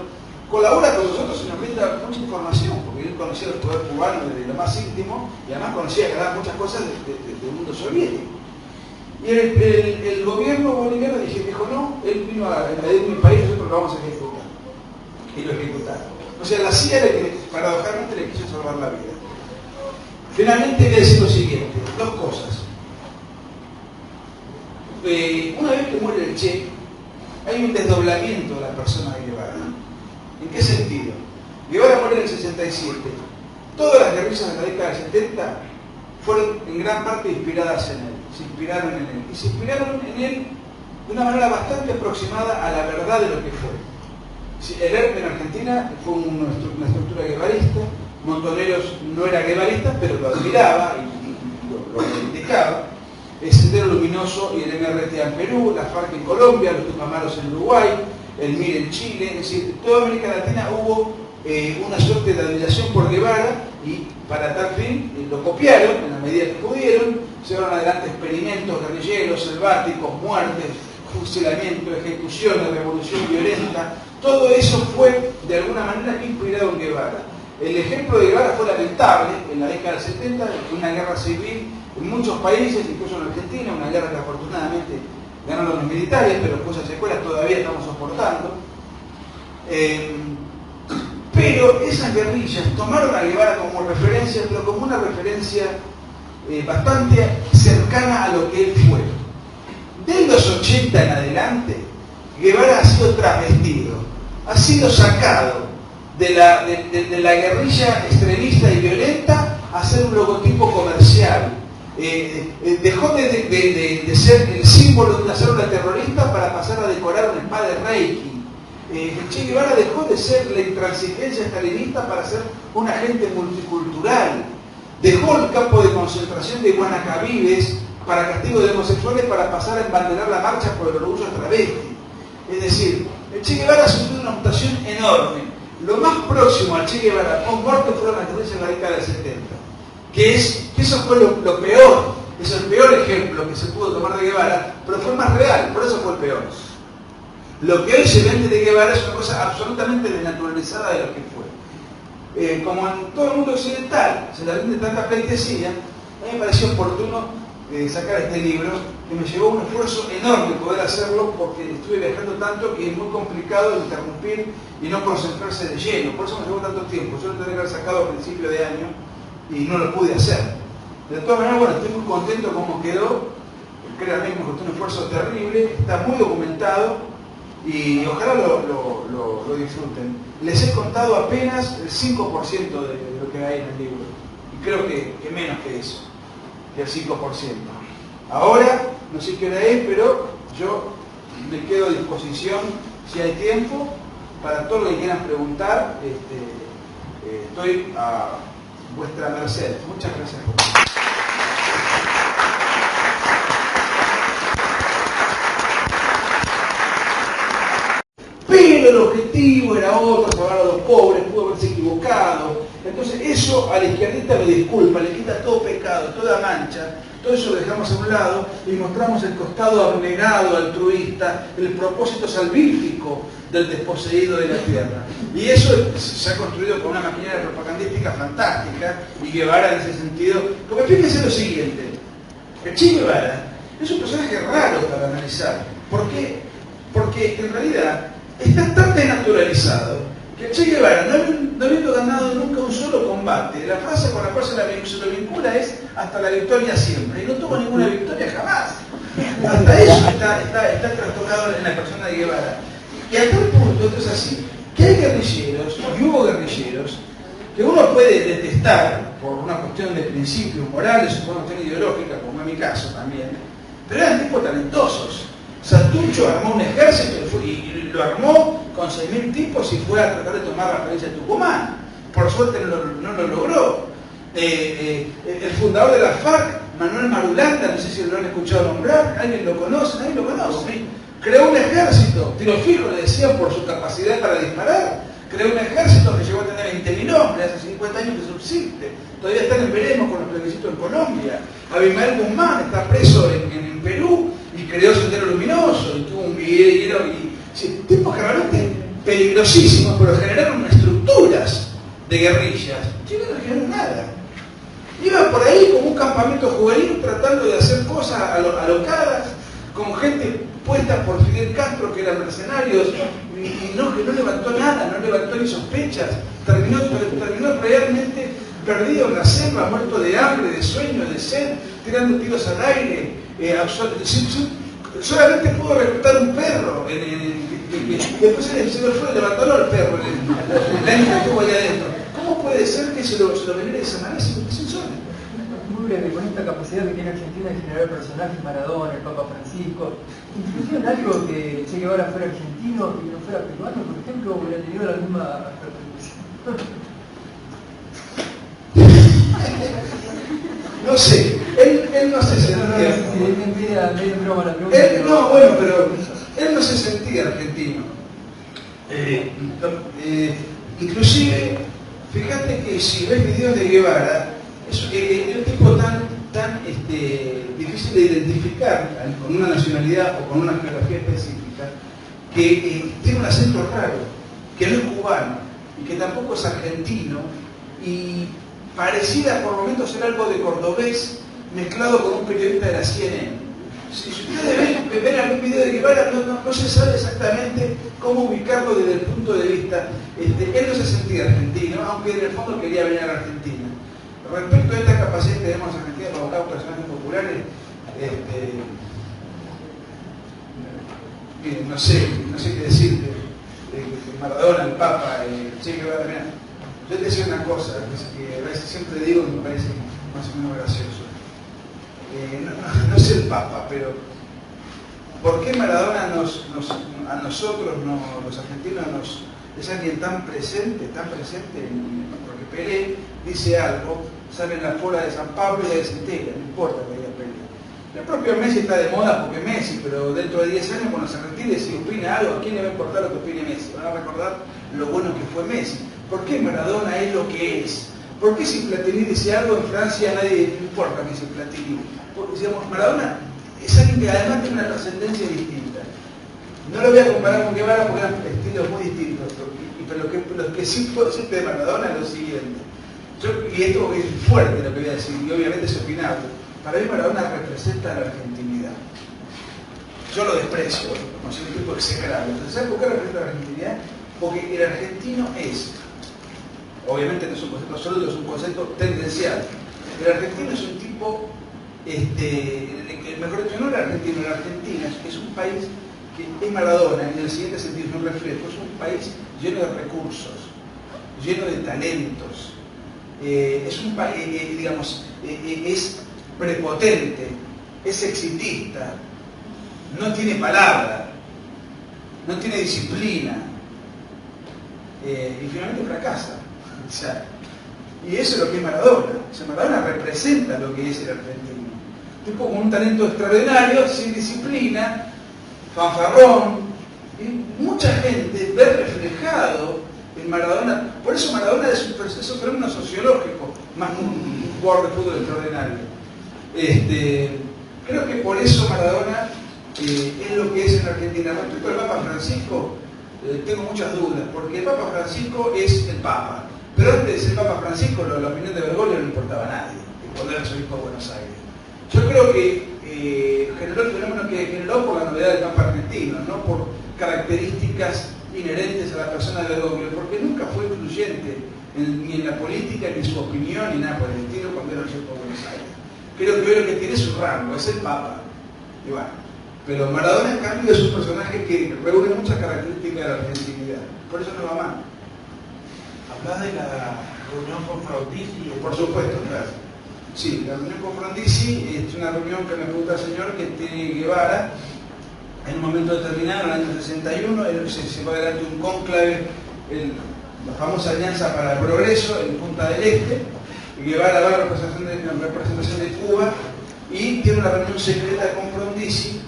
colabora con nosotros y nos brinda mucha información, porque él conocía el poder cubano desde lo más íntimo y además conocía muchas cosas del mundo soviético. Y el gobierno boliviano dijo, no, él vino a invadir mi país, nosotros lo vamos a ejecutar. Y lo ejecutaron. O sea, la CIA, paradójicamente, le quiso salvar la vida. Finalmente, le decía lo siguiente, dos cosas. Una vez que muere el Che, hay un desdoblamiento de la persona de Guevara. ¿En qué sentido? Guevara muere en el 67. Todas las guerrillas de la década del 70 fueron en gran parte inspiradas en él. Se inspiraron en él. Y se inspiraron en él de una manera bastante aproximada a la verdad de lo que fue. El ERP en Argentina fue una estructura guevarista. Montoneros no era guevarista, pero lo admiraba y lo reivindicaba. El Sendero Luminoso y el MRTA en Perú, la FARC en Colombia, los Tupamaros en Uruguay, el MIR en Chile, es decir, en toda América Latina hubo una suerte de admiración por Guevara y para tal fin lo copiaron en la medida que pudieron, llevaron adelante experimentos guerrilleros, selváticos, muertes, fusilamiento, ejecuciones, revolución violenta, todo eso fue de alguna manera inspirado en Guevara. El ejemplo de Guevara fue lamentable en la década del 70, una guerra civil en muchos países, incluso en Argentina, una guerra que afortunadamente ganaron los militares, pero cosas secuelas todavía estamos soportando. Pero esas guerrillas tomaron a Guevara como referencia, pero como una referencia bastante cercana a lo que él fue. De los 80 en adelante, Guevara ha sido travestido, ha sido sacado de la guerrilla extremista y violenta a ser un logotipo comercial. Dejó de ser el símbolo de una célula terrorista para pasar a decorar una espada de Reiki. Che Guevara dejó de ser la intransigencia estalinista para ser un agente multicultural. Dejó el campo de concentración de Guanacavives para castigo de homosexuales para pasar a embanderar la marcha por el orgullo travesti. Es decir, el Che Guevara ha sufrido una mutación enorme. Lo más próximo al Che Guevara post-muerte fueron las guerrillas en la década del 70. Que eso fue lo peor, es el peor ejemplo que se pudo tomar de Guevara, pero fue más real, por eso fue el peor. Lo que hoy se vende de Guevara es una cosa absolutamente desnaturalizada de lo que fue. Como en todo el mundo occidental se le vende tanta pleitesía, a mí me pareció oportuno sacar este libro, que me llevó un esfuerzo enorme poder hacerlo, porque estuve viajando tanto que es muy complicado interrumpir y no concentrarse de lleno, por eso me llevó tanto tiempo. Yo lo tendría que haber sacado a principio de año y no lo pude hacer. De todas maneras, bueno, estoy muy contento como quedó, créanme que me costó un esfuerzo terrible, está muy documentado y ojalá lo disfruten. Les he contado apenas el 5% de lo que hay en el libro, y creo que menos que eso, que el 5%. Ahora, no sé qué hora es, pero yo me quedo a disposición, si hay tiempo, para todo lo que quieran preguntar. Estoy a vuestra merced. Muchas gracias por eso. Pero el objetivo era otro, salvar a los pobres, pudo haberse equivocado. Entonces eso a la izquierdista lo disculpa, le quita todo pecado, toda mancha, todo eso lo dejamos a un lado y mostramos el costado abnegado, altruista, el propósito salvífico del desposeído de la tierra. Y eso se ha construido con una maquinaria propagandística fantástica, y Guevara en ese sentido, porque fíjense lo siguiente, el Che Guevara es un personaje raro para analizar. ¿Por qué? Porque en realidad está tan desnaturalizado que el Che Guevara, no habiendo ganado nunca un solo combate, la frase con la cual se lo vincula es hasta la victoria siempre, y no tuvo ninguna victoria jamás. Hasta eso está trastocado en la persona de Guevara. Y a tal punto, esto es así, que hay guerrilleros, y hubo guerrilleros, que uno puede detestar por una cuestión de principios morales o por una cuestión ideológica, como en mi caso también, pero eran tipos talentosos. Santucho armó un ejército y lo armó con 6.000 tipos y fue a tratar de tomar la provincia de Tucumán. por suerte no lo logró. El fundador de la FARC, Manuel Marulanda, no sé si lo han escuchado nombrar, ¿alguien lo conoce? Nadie lo conoce. Creó un ejército, tiro fijo le decían por su capacidad para disparar. Creó un ejército que llegó a tener 20.000 hombres, hace 50 años que subsiste. Todavía están en veremos con los plebiscitos en Colombia. Abimael Guzmán está preso en Perú y creó Sendero Luminoso y tuvo un video tipos que realmente peligrosísimos, pero generaron estructuras de guerrillas. Chile no generó nada. Iba por ahí como un campamento juvenil tratando de hacer cosas alocadas, con gente puesta por Fidel Castro, que eran mercenarios, y que no levantó nada, no levantó ni sospechas. Terminó realmente perdido en la selva, muerto de hambre, de sueño, de sed, tirando tiros al aire. Solamente pudo reclutar un perro. Después se lo fue, levantó al perro, el año que estuvo allá adentro. ¿Cómo puede ser que se lo venere de esa manera? Es insólito. Muy breve, con esta capacidad que tiene Argentina de generar personajes, Maradona, el Papa Francisco, inclusive en algo que Che Guevara fuera argentino y no fuera peruano, por ejemplo, hubiera tenido la misma repercusión. No sé, él no se sentía. Pero él no se sentía argentino. Inclusive, fíjate que si ves videos de Guevara, es un tipo tan difícil de identificar con una nacionalidad o con una geografía específica, que tiene un acento raro, que no es cubano y que tampoco es argentino, y parecida por momentos ser algo de cordobés mezclado con un periodista de la CNN. Si ustedes ven algún video de Guevara, no se sabe exactamente cómo ubicarlo desde el punto de vista. Él no se sentía argentino, aunque en el fondo quería venir a la Argentina. Respecto a esta capacidad que tenemos en Argentina para buscar personajes populares, no sé qué decirte. Maradona, el Papa, Che Guevara, mira. Yo te decía una cosa que a veces siempre digo que me parece más o menos gracioso. No es el Papa, pero ¿por qué Maradona a nosotros, los argentinos, es alguien tan presente? Porque Pelé dice algo, sale en la fola de San Pablo y la desentera, no importa que diga Pelé. El propio Messi está de moda porque Messi, pero dentro de 10 años cuando se retire, si opina algo, ¿a quién le va a importar lo que opine Messi? Van a recordar lo bueno que fue Messi. ¿Por qué Maradona es lo que es? ¿Por qué si Platini dice algo en Francia a nadie le importa que sea Platini? Porque digamos, Maradona es alguien que además tiene una trascendencia distinta. No lo voy a comparar con Guevara porque eran estilos muy distintos, pero lo que sí puedo decirte de Maradona es lo siguiente. Y esto es fuerte lo que voy a decir, y obviamente es opinable. Para mí Maradona representa la argentinidad. Yo lo desprecio, como soy un tipo execrable. Entonces, ¿sabes por qué representa la argentinidad? Porque el argentino es, obviamente no es un concepto absoluto, es un concepto tendencial. El argentino es un tipo, mejor dicho, no el argentino, la Argentina es un país que es Maradona, en el siguiente sentido, es un reflejo, es un país lleno de recursos, lleno de talentos, es un país, digamos, es prepotente, es exitista, no tiene palabra, no tiene disciplina, y finalmente fracasa. O sea, y eso es lo que es Maradona. O sea, Maradona representa lo que es el argentino. Tipo con un talento extraordinario, sin disciplina, fanfarrón, y mucha gente ve reflejado en Maradona. Por eso Maradona es un fenómeno sociológico, más que un jugador de fútbol extraordinario. Creo que por eso Maradona es lo que es en Argentina. Respecto al Papa Francisco, tengo muchas dudas, porque el Papa Francisco es el Papa. Pero antes de ser Papa Francisco, la opinión de Bergoglio no importaba a nadie, cuando era arzobispo de Buenos Aires. Yo creo que generó el fenómeno que generó por la novedad del Papa argentino, no por características inherentes a la persona de Bergoglio, porque nunca fue influyente ni en la política, ni en su opinión, ni nada por el estilo cuando era arzobispo de Buenos Aires. Creo que hoy lo que tiene es un rango, es el Papa. Y bueno, pero Maradona, en cambio, es un personaje que reúne muchas características de la argentinidad. Por eso no va mal. ¿Hablas de la reunión con Frondizi? Por supuesto, claro. Sí, la reunión con Frondizi es una reunión que me pregunta el señor que tiene Guevara. En un momento determinado, en el año 61, se va adelante un cónclave, la famosa Alianza para el Progreso en Punta del Este, y Guevara va a representación de Cuba y tiene una reunión secreta con Frondizi,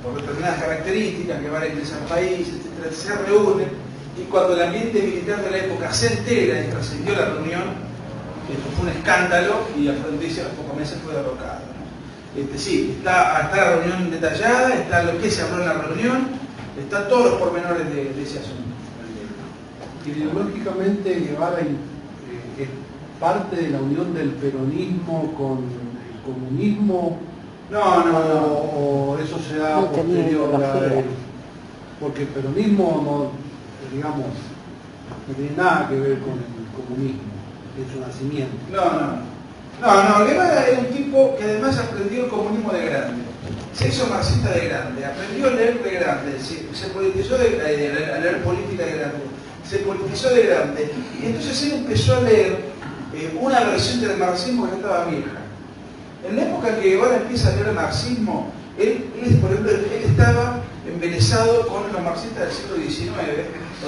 por determinadas características, Guevara ingresa al país, etc. Se reúnen, y cuando el ambiente militar de la época se entera y trascendió la reunión, esto fue un escándalo y a Frondizi a los pocos meses fue derrocado, ¿no? Sí, está la reunión detallada, está lo que se habló en la reunión, están todos los pormenores de ese asunto. Ideológicamente Guevara es parte de la unión del peronismo con el comunismo. No. O eso se da No tenía posterior a ideología. él. Porque el peronismo no, digamos, no tiene nada que ver con el comunismo, es su nacimiento. No, Guevara era un tipo que además aprendió el comunismo de grande. Se hizo marxista de grande, aprendió a leer de grande, se politizó a leer política de grande, se politizó de grande. Y entonces él empezó a leer una versión del marxismo que estaba vieja. En la época en que Guevara empieza a leer marxismo, él estaba embelesado con los marxistas del siglo XIX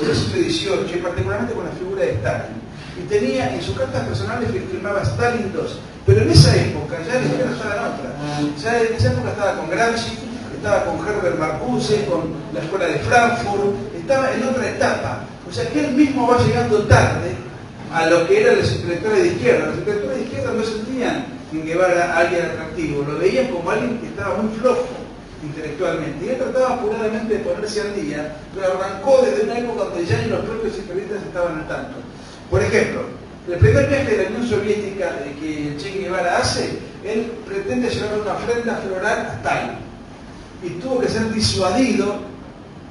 o del siglo XVIII, y particularmente con la figura de Stalin. Y tenía en sus cartas personales que firmaba Stalin II. Pero en esa época ya la izquierda estaba en otra. Ya en esa época estaba con Gramsci, estaba con Herbert Marcuse, con la escuela de Frankfurt, estaba en otra etapa. O sea que él mismo va llegando tarde a lo que eran los intelectuales de izquierda. Los intelectuales de izquierda no sentían en Guevara a alguien atractivo, lo veían como alguien que estaba muy flojo intelectualmente. Y él trataba apuradamente de ponerse al día, pero arrancó desde una época donde ya ni los propios izquierdistas estaban al tanto. Por ejemplo, el primer viaje de la Unión Soviética que Che Guevara hace, él pretende llevar una ofrenda floral a Stalin. Y tuvo que ser disuadido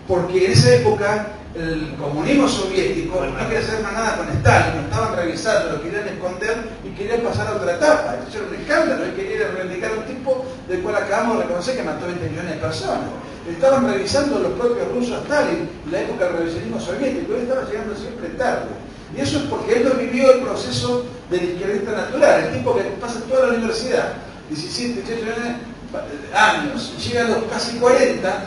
porque en esa época el comunismo soviético no quería hacer más nada con Stalin, lo estaban revisando, lo querían esconder y querían pasar a otra etapa. Entonces era un escándalo, él quería reivindicar a un tipo del cual acabamos de reconocer que mató 20 millones de personas. Estaban revisando los propios rusos a Stalin, en la época del revisionismo soviético, él estaba llegando siempre tarde. Y eso es porque él no vivió el proceso del izquierdista natural, el tipo que pasa toda la universidad, 17, 18 años, y llega a los casi 40,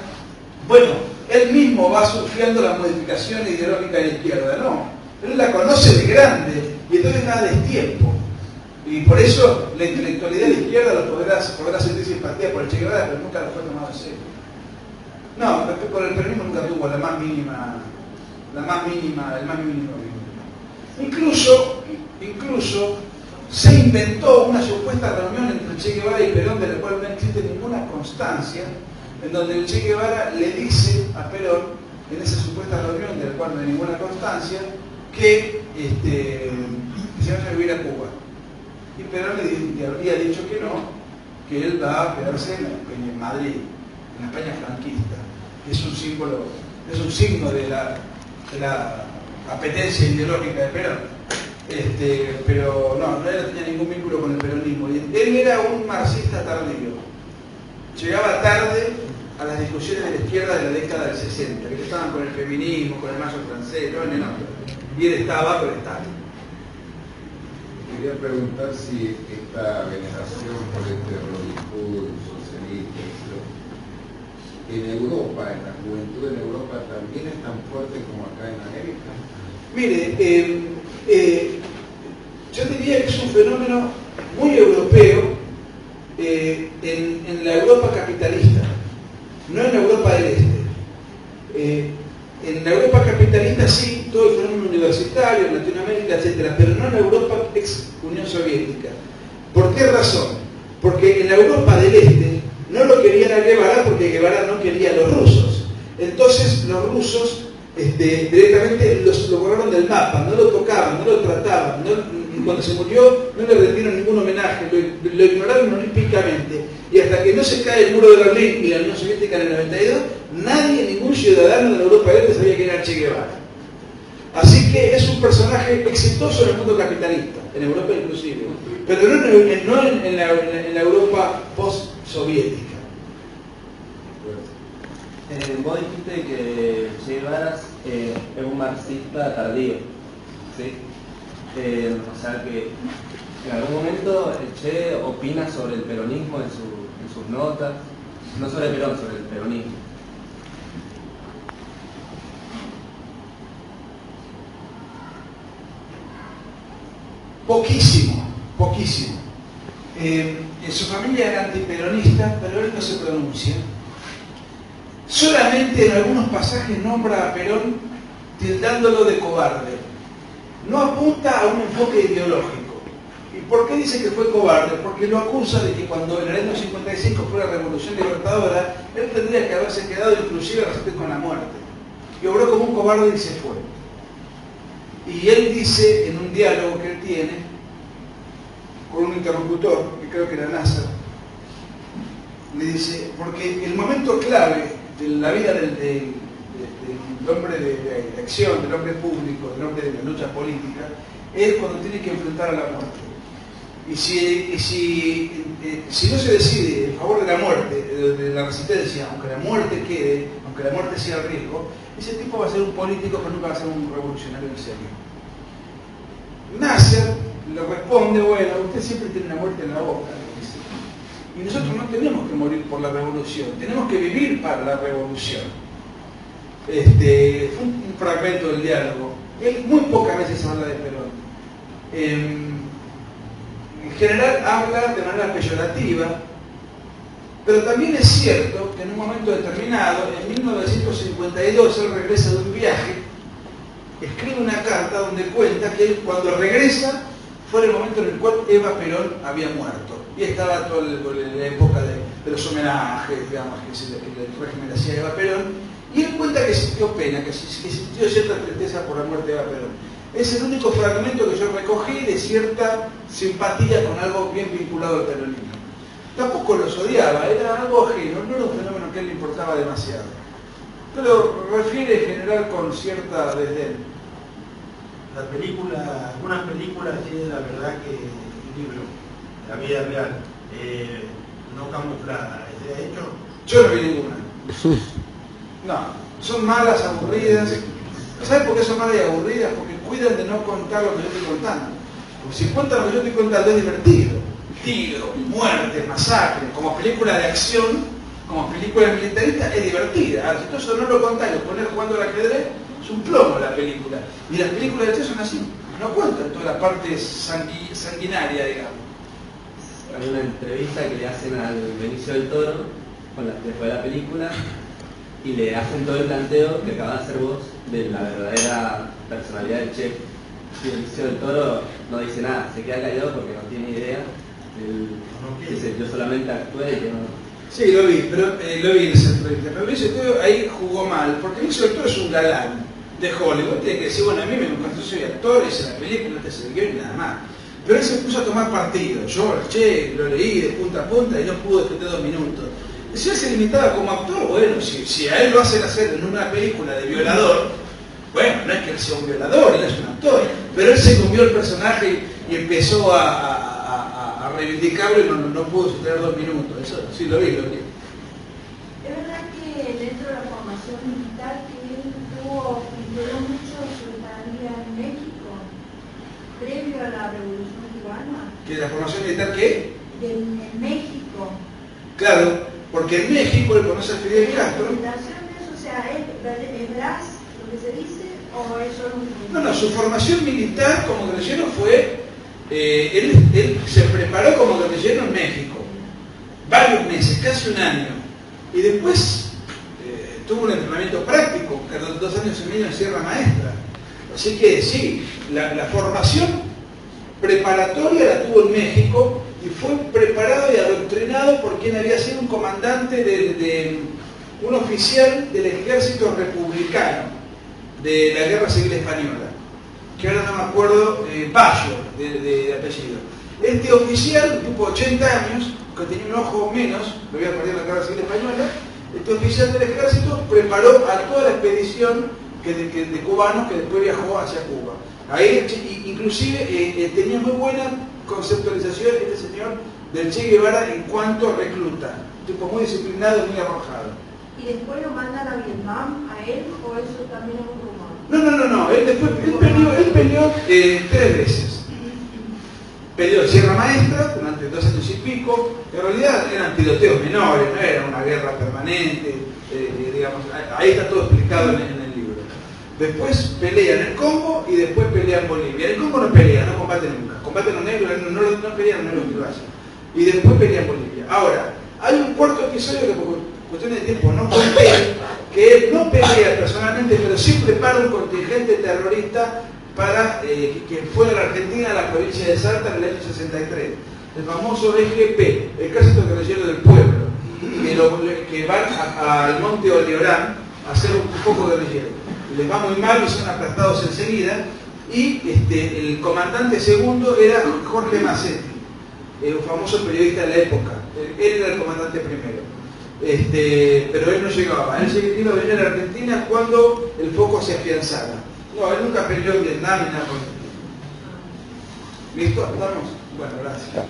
bueno, él mismo va surfeando la modificación ideológica de la izquierda, no. Él la conoce de grande y entonces da destiempo. Y por eso la intelectualidad de la izquierda podrá sentir simpatía por el Che Guevara, pero nunca lo fue tomado en serio. No, por el peronismo nunca tuvo el más mínimo Incluso se inventó una supuesta reunión entre Che Guevara y Perón, de la cual no existe ninguna constancia, en donde el Che Guevara le dice a Perón, en esa supuesta reunión, de la cual no hay ninguna constancia, que se vaya a vivir a Cuba. Y Perón le habría dicho que no, que él va a quedarse en Madrid, en la España franquista, que es un signo de la apetencia ideológica de Perón. Pero no tenía ningún vínculo con el peronismo. Él era un marxista tardío. Llegaba tarde a las discusiones de la izquierda de la década del 60, que estaban con el feminismo, con el mayo francés, no en otro. Y él estaba con Stalin. Quería preguntar si esta veneración por este Robin Hood, socialista, en Europa, en la juventud en Europa, también es tan fuerte como acá en América. Mire, yo diría que es un fenómeno muy europeo en la Europa capitalista, no en la Europa del Este. En la Europa capitalista sí, todo el fenómeno universitario, en Latinoamérica, etc., pero no en la Europa ex Unión Soviética. ¿Por qué razón? Porque en la Europa del Este no lo querían a Guevara porque Guevara no quería a los rusos. Entonces los rusos directamente lo borraron del mapa, no lo tocaban, no lo trataban, y cuando se murió no le rendieron ningún homenaje, lo ignoraron olímpicamente, y hasta que no se cae el muro de Berlín y la Unión Soviética en el 92, ningún ciudadano de la Europa del Este sabía quién era Che Guevara. Así que es un personaje exitoso en el mundo capitalista, en Europa inclusive, pero no en la Europa post-soviética. Vos dijiste que Che Guevara es un marxista tardío, ¿sí? O sea que en algún momento Che opina sobre el peronismo en sus notas, no sobre Perón, sobre el peronismo. Poquísimo, poquísimo. Su familia era antiperonista, pero él no se pronuncia. Solamente en algunos pasajes nombra a Perón tildándolo de cobarde. No apunta a un enfoque ideológico. ¿Y por qué dice que fue cobarde? Porque lo acusa de que cuando en el año 55 fue la Revolución Libertadora, él tendría que haberse quedado inclusive con la muerte. Y obró como un cobarde y se fue. Y él dice, en un diálogo que él tiene con un interlocutor, que creo que era Nasser, le dice, porque el momento clave de la vida del hombre de acción, del hombre público, del hombre de la lucha política, es cuando tiene que enfrentar a la muerte. Y si no se decide en favor de la muerte, de la resistencia, aunque la muerte quede, aunque la muerte sea el riesgo, ese tipo va a ser un político, pero nunca va a ser un revolucionario en serio. Nasser le responde, bueno, usted siempre tiene una muerte en la boca, dice. Y nosotros no tenemos que morir por la revolución, tenemos que vivir para la revolución. Fue un fragmento del diálogo. Él muy pocas veces habla de Perón. En general habla de manera peyorativa, pero también es cierto que en un momento determinado, en 1952, él regresa de un viaje, escribe una carta donde cuenta que él, cuando regresa, fue el momento en el cual Eva Perón había muerto. Y estaba toda la época de los homenajes, digamos, que el régimen hacía a Eva Perón. Y él cuenta que sintió pena, que sintió cierta tristeza por la muerte de Eva Perón. Es el único fragmento que yo recogí de cierta simpatía con algo bien vinculado al peronismo. Tampoco los odiaba, era algo ajeno, no era un fenómeno que a él le importaba demasiado. Pero refiere en general con cierta desdén. La película, algunas películas tienen la verdad que el libro, la vida real, no camuflada. ¿Se ha hecho? Yo no vi ninguna. No, son malas, aburridas. ¿Sabes por qué son malas y aburridas? Porque cuidan de no contar lo que yo estoy contando. Porque si cuentan lo que yo estoy contando es divertido. Tiro, muerte, masacre, como película de acción, como película militarista, es divertida. Ahora, si tú eso no lo contás y lo pones jugando al ajedrez, es un plomo la película. Y las películas de acción son así, no cuentan toda la parte sanguinaria, digamos. Hay una entrevista que le hacen al Benicio del Toro después de la película y le hacen todo el planteo que acabas de hacer vos de la verdadera personalidad del Che. Y Benicio del Toro no dice nada, se queda callado porque no tiene idea. Dice, yo solamente actué y que no... Sí, lo vi, pero lo vi en esa entrevista. Pero Benicio del Toro ahí jugó mal, porque Benicio del Toro es un galán de Hollywood. Tiene que decir, bueno, a mí me encanta, yo soy actor, hice la película, este es el guión y nada más. Pero él se puso a tomar partido. Yo, el Che, lo leí de punta a punta y no pude defender 2 minutos. Si él se limitaba como actor, bueno, si a él lo hacen hacer en una película de violador, bueno, no es que él sea un violador, él es un actor, pero él se comió el personaje y empezó a reivindicarlo y no pudo sostener 2 minutos. Eso sí lo vi. Es verdad que dentro de la formación militar que él tuvo, influyó mucho su estadía en México, previo a la Revolución Cubana. ¿Que la formación militar qué? En México. Claro, porque en México él conoce a Fidel Castro. O sea, ¿es veraz lo que se dice o es solo un... No, su formación militar como guerrillero fue, él se preparó como guerrillero en México, varios meses, casi 1 año, y después tuvo un entrenamiento práctico, 2 años y medio en Sierra Maestra. Así que sí, la formación preparatoria la tuvo en México y fue preparado y adoctrinado por quien había sido un comandante un oficial del ejército republicano de la Guerra Civil Española, que ahora no me acuerdo, Bayo de apellido. Este oficial, un tipo de 80 años, que tenía un ojo menos, lo había perdido en la Guerra Civil Española, este oficial del ejército preparó a toda la expedición de cubanos que después viajó hacia Cuba. Ahí inclusive tenía muy buena conceptualización este señor del Che Guevara en cuanto a recluta, un tipo muy disciplinado y muy arrojado. ¿Y después lo mandan a Vietnam a él o eso también es un rumor? No, él peleó 3 veces. Peleó en Sierra Maestra durante 2 años y pico, en realidad eran tiroteos menores, no era una guerra permanente, digamos, ahí está todo explicado en el libro. Después pelean en el Congo y después pelean en Bolivia. En el Congo no pelean, no combaten nunca. Combaten los negros, no pelean los negros uruguayos. Y después pelean en Bolivia. Ahora, hay un cuarto episodio que por cuestiones de tiempo no conté, que él no pelea personalmente, pero sí prepara un contingente terrorista para que fuera a la Argentina, a la provincia de Salta, en el año 63. El famoso EGP, Ejército Guerrillero del Pueblo, que van al monte Oleorán a hacer un poco guerrillero. Les va muy mal y son aplastados enseguida. Y el comandante segundo era Jorge Massetti, un famoso periodista de la época. Él era el comandante primero. Pero él no llegaba. Él iba a venir a la Argentina cuando el foco se afianzara. No, él nunca peleó en Vietnam ni nada por el estilo. ¿Listo? ¿Estamos? Bueno, gracias.